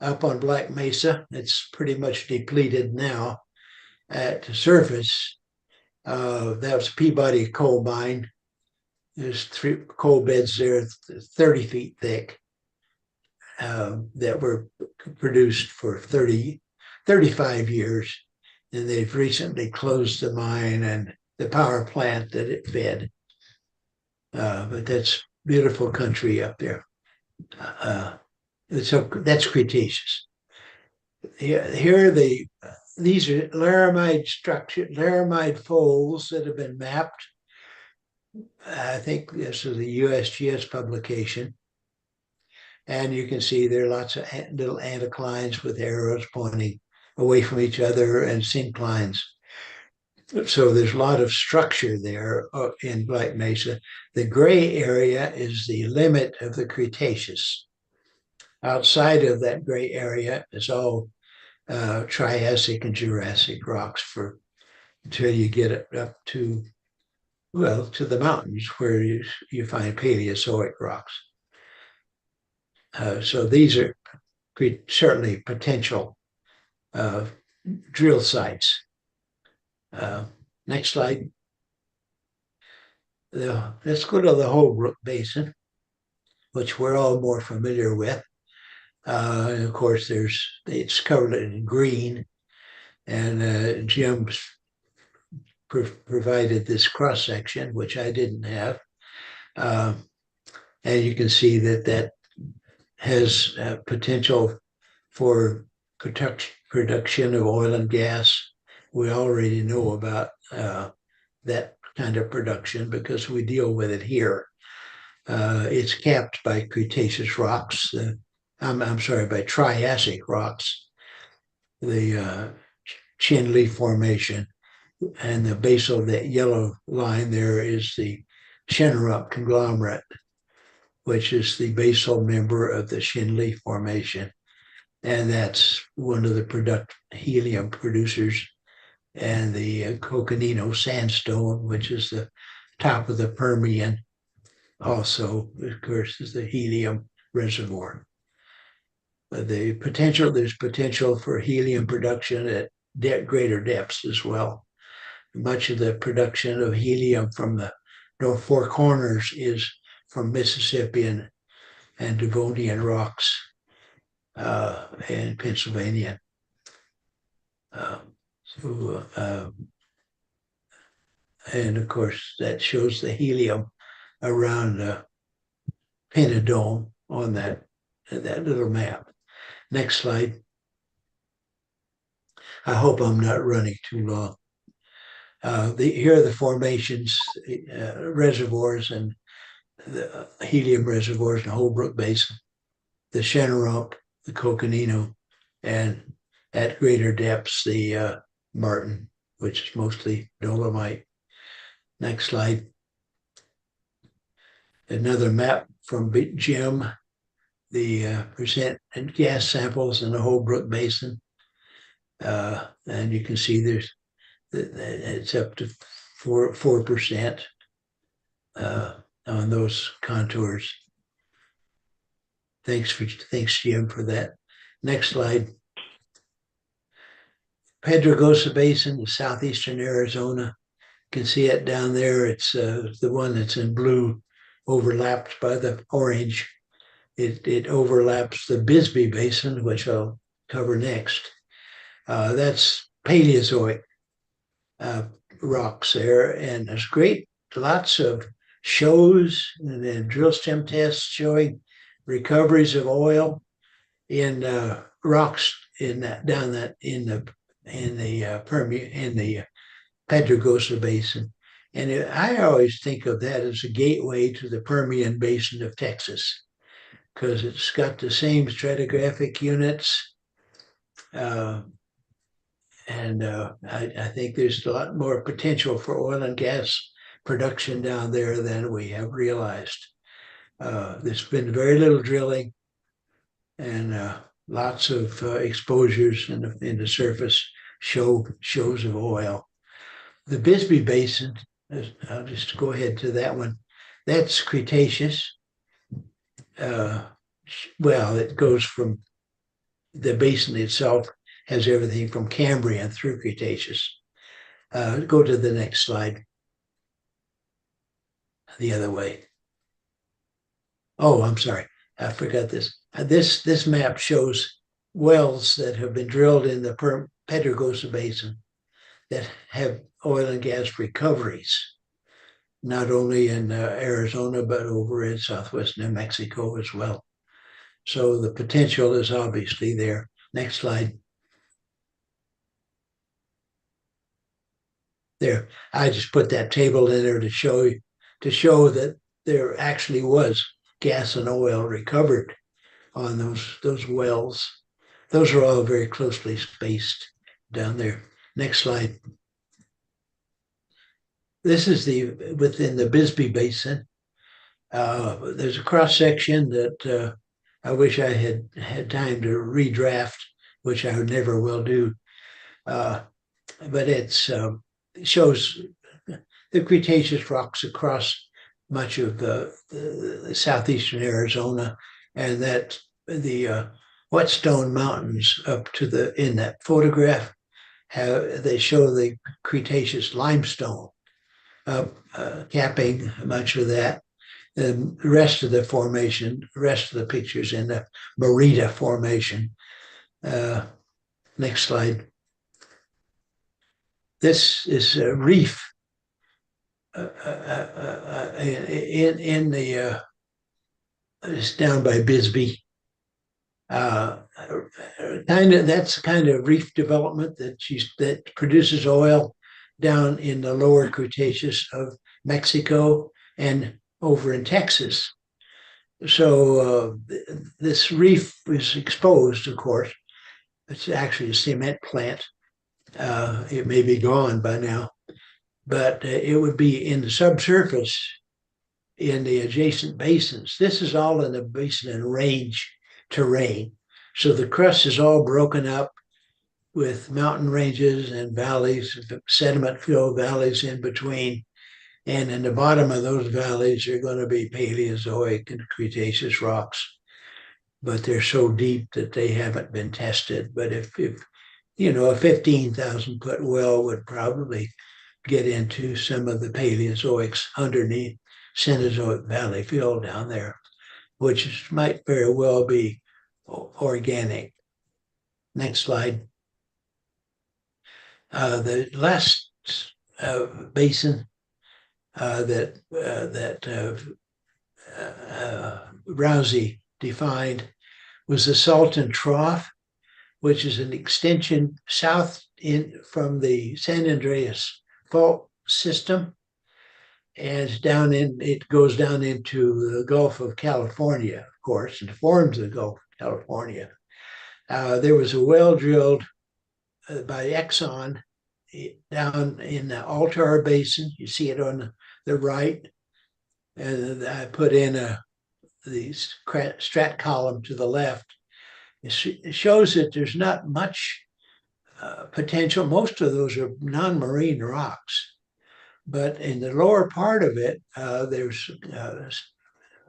up on Black Mesa. It's pretty much depleted now at the surface. That was Peabody coal mine. There's 3 coal beds there, 30 feet thick, that were produced for 35 years. And they've recently closed the mine and the power plant that it fed. But that's beautiful country up there. So that's Cretaceous. Here these are laramide folds that have been mapped. I think this is the USGS publication. And you can see there are lots of little anticlines with arrows pointing away from each other and synclines. So there's a lot of structure there in Black Mesa. The gray area is the limit of the Cretaceous. Outside of that gray area is all Triassic and Jurassic rocks until you get it up to the mountains where you find Paleozoic rocks. So these are certainly potential drill sites. Next slide. Let's go to the Holbrook Basin, which we're all more familiar with. And of course, it's covered in green, and Jim provided this cross section, which I didn't have. And you can see that has potential for production of oil and gas. We already know about that kind of production because we deal with it here. It's capped by Cretaceous rocks. I'm sorry, by Triassic rocks. The Chinle Formation, and the base of that yellow line there is the Chinnerup conglomerate, which is the basal member of the Chinle Formation. And that's one of the helium producers, and the Coconino Sandstone, which is the top of the Permian, also, of course, is the helium reservoir. There's potential for helium production at greater depths as well. Much of the production of helium from the North Four Corners is from Mississippian and Devonian rocks in Pennsylvania. And of course, that shows the helium around Penadome on that little map. Next slide. I hope I'm not running too long. Here are the formations, reservoirs, and the helium reservoirs in the Holbrook Basin, the Shenandoah, the Coconino, and at greater depths, the Martin, which is mostly dolomite. Next slide. Another map from Jim, the percent and gas samples in the Holbrook Basin. And you can see it's up to 4% on those contours. Thanks, Jim, for that. Next slide. Pedregosa Basin, southeastern Arizona. You can see it down there. It's the one that's in blue, overlapped by the orange. It overlaps the Bisbee Basin, which I'll cover next. That's Paleozoic rocks there, and there's lots of shows and then drill stem tests showing recoveries of oil in rocks in the Pedregosa Basin. And I always think of that as a gateway to the Permian Basin of Texas, because it's got the same stratigraphic units. I think there's a lot more potential for oil and gas production down there than we have realized. There's been very little drilling and lots of exposures in the surface shows of oil. The Bisbee Basin, I'll just go ahead to that one. That's Cretaceous. Well, it goes from the basin itself, has everything from Cambrian through Cretaceous. Go to the next slide. The other way. Oh, I'm sorry. I forgot this. This map shows wells that have been drilled in the Pedregosa Basin that have oil and gas recoveries, not only in Arizona, but over in southwest New Mexico as well. So the potential is obviously there. Next slide. There, I just put that table in there to show that there actually was gas and oil recovered on those wells. Those are all very closely spaced down there. Next slide. This is within the Bisbee Basin. There's a cross section that I wish I had time to redraft, which I never will do. But it shows the Cretaceous rocks across much of the southeastern Arizona, and that the Whetstone Mountains up to in that photograph they show the Cretaceous limestone capping much of that. The rest of the formation, the rest of the pictures in the Merida Formation. Next slide. This is a reef in the it's down by Bisbee. That's kind of reef development that produces oil down in the lower Cretaceous of Mexico and over in Texas. So this reef is exposed, of course. It's actually a cement plant. It may be gone by now, but it would be in the subsurface in the adjacent basins. This is all in the basin and range terrain. So the crust is all broken up with mountain ranges and valleys, sediment-filled valleys in between. And in the bottom of those valleys are going to be Paleozoic and Cretaceous rocks, but they're so deep that they haven't been tested. But if you know, a 15,000 foot well would probably get into some of the Paleozoics underneath Cenozoic Valley fill down there, which might very well be organic. Next slide. The last basin that Rousey defined was the Salton Trough, which is an extension south from the San Andreas fault system, and it goes down into the Gulf of California, of course, and forms the Gulf of California. There was a well drilled by Exxon down in the Altar Basin. You see it on the right. And I put in the strat column to the left. It shows that there's not much potential. Most of those are non-marine rocks. But in the lower part of it, there's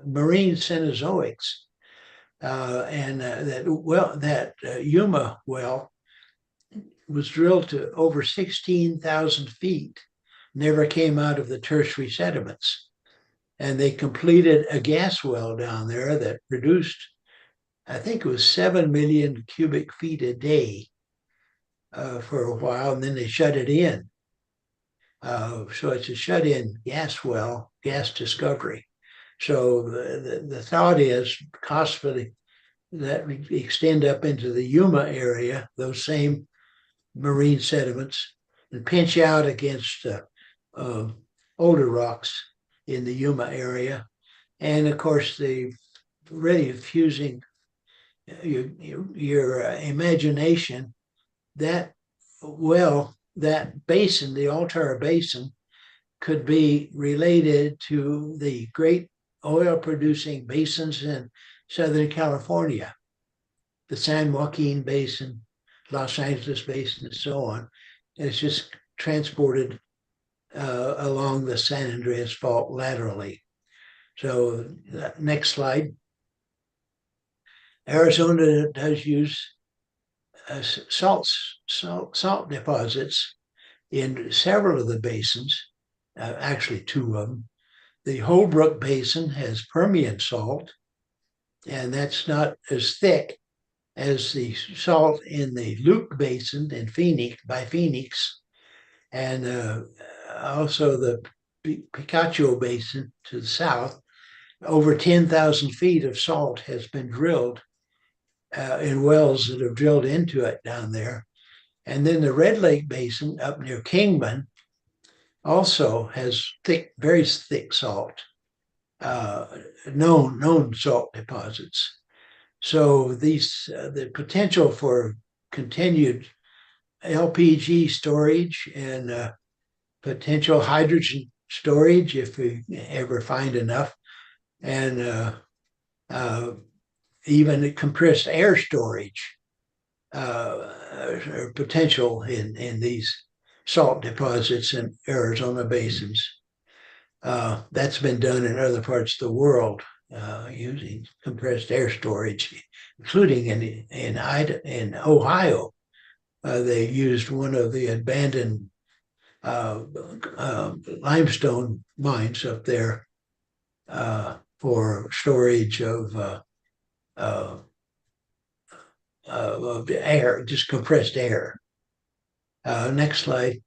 marine Cenozoics. And that Yuma well was drilled to over 16,000 feet, never came out of the tertiary sediments. And they completed a gas well down there that produced, I think it was 7 million cubic feet a day for a while, and then they shut it in. So it's a shut-in gas well, gas discovery. So the thought is possibly that we extend up into the Yuma area, those same marine sediments, and pinch out against older rocks in the Yuma area. And of course, the really fusing your imagination, that basin, the Altar Basin, could be related to the great oil producing basins in Southern California, the San Joaquin Basin, Los Angeles Basin, and so on. It's just transported along the San Andreas Fault laterally. So next slide. Arizona does use salt deposits in several of the basins, actually two of them. The Holbrook Basin has Permian salt, and that's not as thick as the salt in the Luke Basin in Phoenix, and also the Picacho Basin to the south. Over 10,000 feet of salt has been drilled in wells that have drilled into it down there. And then the Red Lake Basin up near Kingman also has very thick salt, known salt deposits. So the potential for continued LPG storage and potential hydrogen storage, if we ever find enough, and even compressed air storage potential in these salt deposits in Arizona basins. That's been done in other parts of the world using compressed air storage, including in Ohio. They used one of the abandoned limestone mines up there for storage of air, just compressed air. Next slide.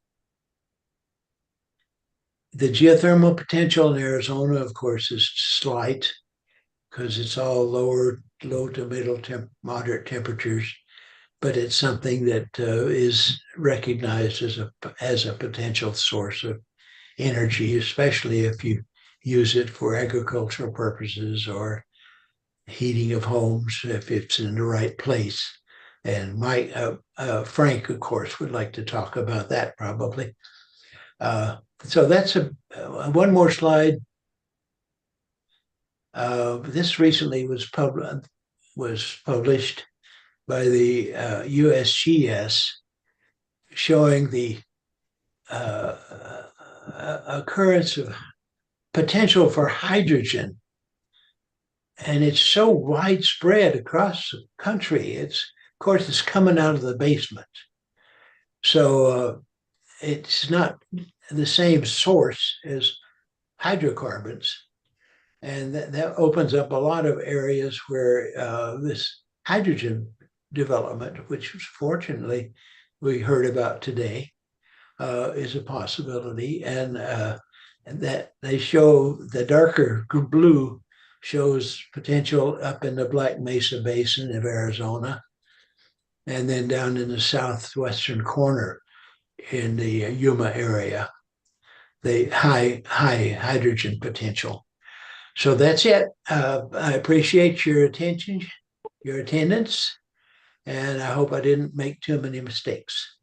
The geothermal potential in Arizona, of course, is slight because it's all low to moderate temperatures, but it's something that is recognized as a potential source of energy, especially if you use it for agricultural purposes or heating of homes, if it's in the right place. And Frank, of course, would like to talk about that probably. So that's one more slide. This recently was published by the USGS, showing the occurrence of potential for hydrogen. And it's so widespread across the country. Of course, it's coming out of the basement. So it's not the same source as hydrocarbons. And that opens up a lot of areas where this hydrogen development, which fortunately we heard about today, is a possibility. And that they show the darker blue shows potential up in the Black Mesa Basin of Arizona, and then down in the southwestern corner in the Yuma area, the high hydrogen potential. So that's it. I appreciate your attention, your attendance, and I hope I didn't make too many mistakes.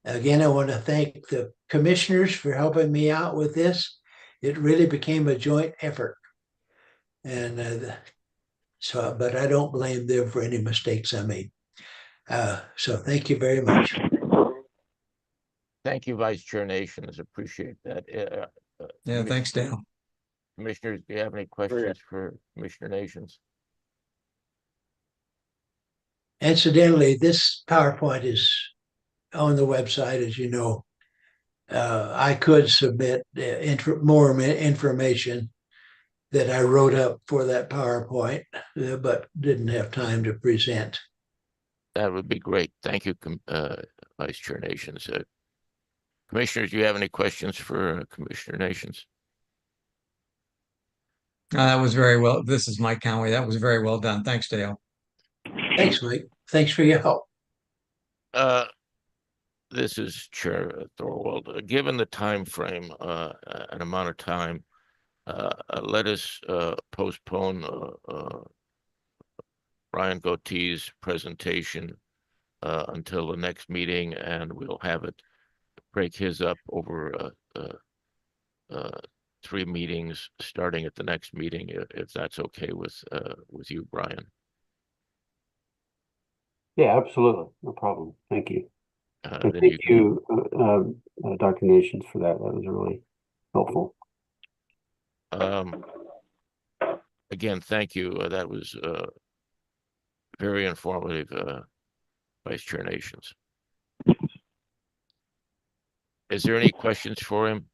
Again, I want to thank the commissioners for helping me out with this. It really became a joint effort. And but I don't blame them for any mistakes I made. So thank you very much. Thank you, Vice Chair Nations. Appreciate that. Yeah, thanks, Dale. Commissioners, do you have any questions for Commissioner Nations? Incidentally, this PowerPoint is on the website, as you know. I could submit more information that I wrote up for that PowerPoint, but didn't have time to present. That would be great. Thank you, Vice Chair Nations. Commissioners, do you have any questions for Commissioner Nations? That was very well. This is Mike Conway. That was very well done. Thanks, Dale. Thanks, Mike. Thanks for your help. This is Chair Thorwald. Given the time frame, an amount of time, let us postpone Brian Goatee's presentation until the next meeting, and we'll have it break his up over 3 meetings starting at the next meeting, if that's okay with you, Brian. Yeah, absolutely. No problem. Thank you. Then thank you, Dr. Nations, for that. That was really helpful. Again, thank you. That was very informative, Vice Chair Nations. Is there any questions for him?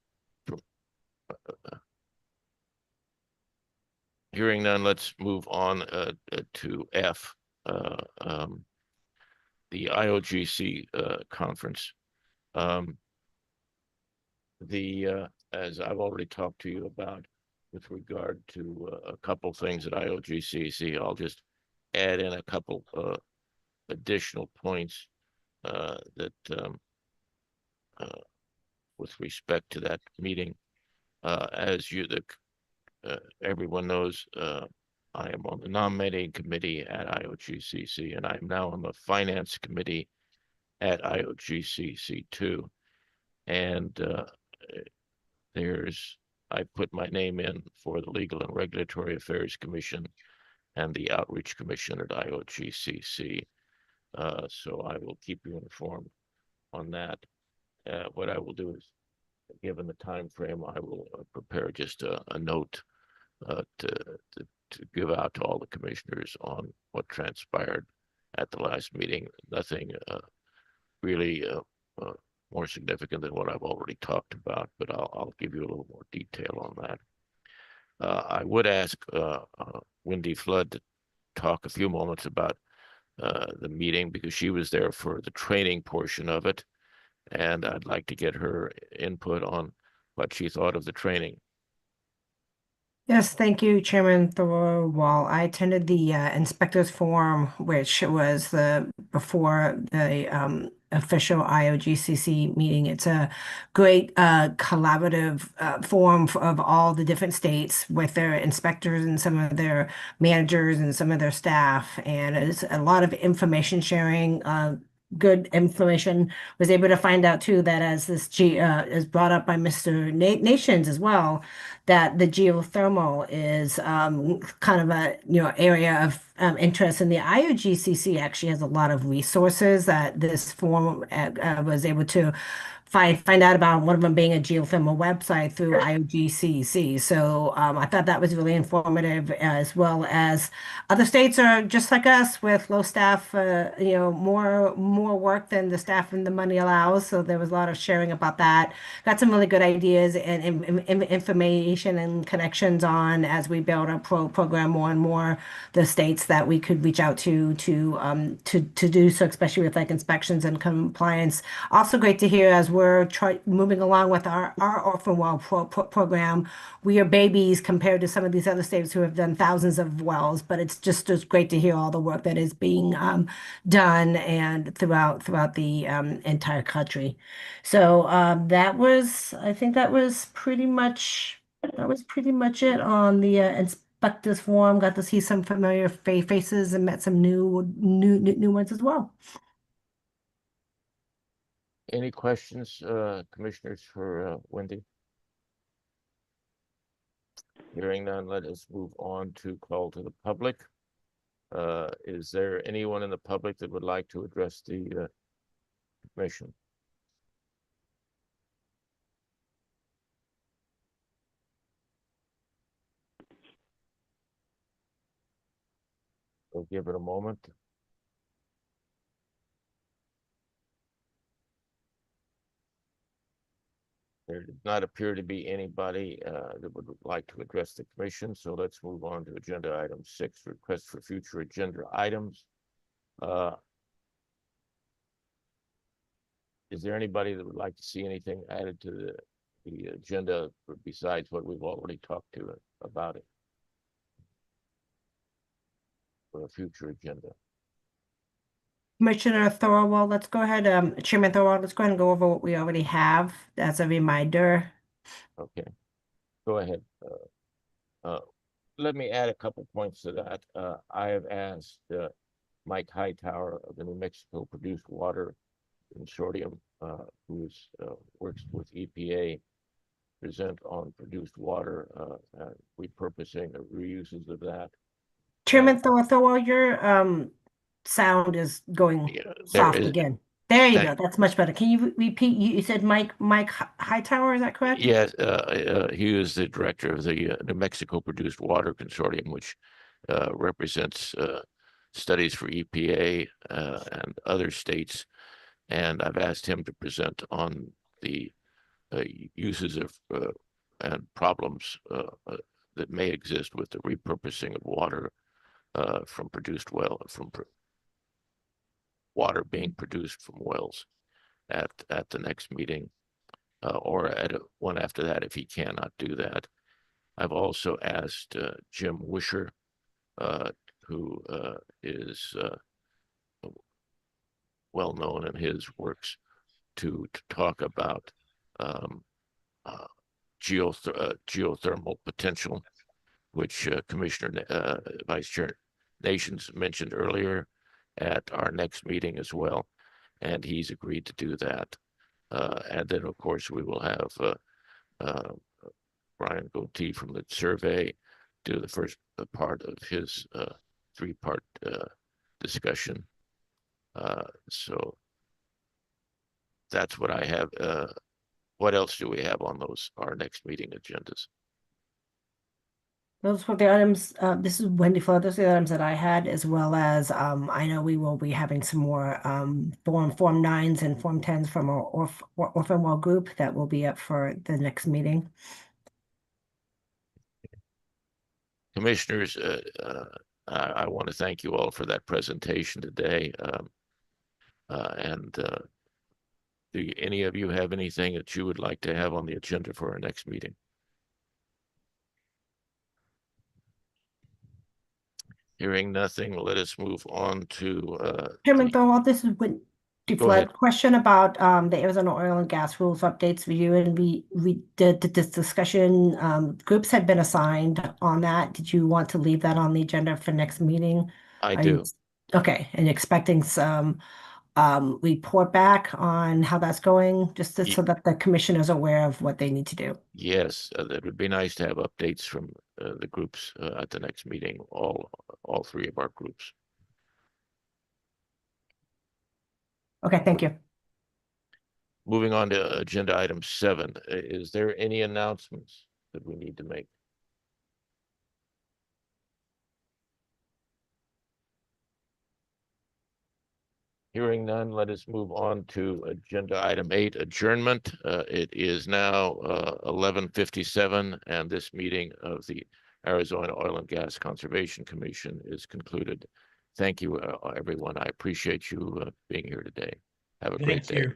Hearing none, let's move on to F, the IOGC conference. As I've already talked to you about with regard to a couple things at IOGCC, I'll just add in a couple additional points that with respect to that meeting. As everyone knows, I am on the nominating committee at IOGCC, and I'm now on the finance committee at IOGCC too. And I put my name in for the Legal and Regulatory Affairs Commission and the Outreach Commission at IOGCC. So I will keep you informed on that. What I will do is, given the time frame, I will prepare just a note to give out to all the commissioners on what transpired at the last meeting. Nothing really more significant than what I've already talked about, but I'll give you a little more detail on that. I would ask Wendy Flood to talk a few moments about the meeting, because she was there for the training portion of it, and I'd like to get her input on what she thought of the training. Yes, thank you, Chairman Thorwald. I attended the inspectors forum, which was before the official IOGCC meeting. It's a great collaborative forum of all the different states with their inspectors and some of their managers and some of their staff, and it's a lot of information sharing. Good information. Was able to find out too that, as this is brought up by Mr. Nations as well, that the geothermal is kind of a area of interest, and the IOGCC actually has a lot of resources that this forum was able to find out about one of them being a geothermal website through AZOGCC. So I thought that was really informative, as well as other states are just like us with low staff, more work than the staff and the money allows. So there was a lot of sharing about that. Got some really good ideas and information and connections on as we build our program more and more the states that we could reach out to do so, especially with like inspections and compliance. Also great to hear as we're moving along with our orphan well program. We are babies compared to some of these other states who have done thousands of wells, but it's just great to hear all the work that is being done and throughout the entire country. So I think that was pretty much it on the inspectors forum. Got to see some familiar faces and met some new ones as well. Any questions, commissioners, for Wendy? Hearing none, let us move on to call to the public. Is there anyone in the public that would like to address the commission? We'll give it a moment. There does not appear to be anybody that would like to address the commission, so let's move on to agenda item 6, request for future agenda items. Is there anybody that would like to see anything added to the agenda besides what we've already talked to about it for a future agenda? Commissioner Thorwald, let's go ahead, Chairman Thorwald, let's go ahead and go over what we already have as a reminder. Okay, go ahead. Let me add a couple points to that. I have asked Mike Hightower of the New Mexico Produced Water Consortium, who works with EPA, present on produced water, repurposing or reuses of that. Chairman Thorwald, your sound is going soft again. There you go. That's much better. Can you repeat? You said Mike Hightower, is that correct? Yes, he is the director of the New Mexico Produced Water Consortium, which represents studies for EPA and other states. And I've asked him to present on the uses of and problems that may exist with the repurposing of water from water being produced from wells at the next meeting, or at one after that if he cannot do that. I've also asked Jim Wisher, who is well known in his works, to talk about geothermal potential, which Commissioner Vice Chair Nations mentioned earlier at our next meeting as well, and he's agreed to do that. And then, of course, we will have Brian Goatee from the survey do the first part of his 3-part discussion. So that's what I have. What else do we have on our next meeting agendas? Those were the items. This is Wendy Flood. Those are the items that I had, as well as I know we will be having some more Form 9s and Form 10s from our orphan well group that will be up for the next meeting. Commissioners, I want to thank you all for that presentation today. Do any of you have anything that you would like to have on the agenda for our next meeting? Hearing nothing, let us move on to Chairman Thorwald, this is Wendy Flood. ahead. Question about the Arizona oil and gas rules updates review, and we did this discussion. Groups had been assigned on that. Did you want to leave that on the agenda for next meeting? I do. Okay, and expecting some report back on how that's going, just so that the commission is aware of what they need to do. Yes, that would be nice to have updates from the groups at the next meeting, all 3 of our groups. Okay, thank you. moving on to agenda item 7. Is there any announcements that we need to make? Hearing none, let us move on to agenda item 8, adjournment. It is now 11:57, and this meeting of the Arizona Oil and Gas Conservation Commission is concluded. Thank you, everyone. I appreciate you being here today. Have a great day.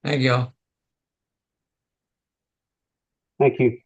Thank you all. Thank you.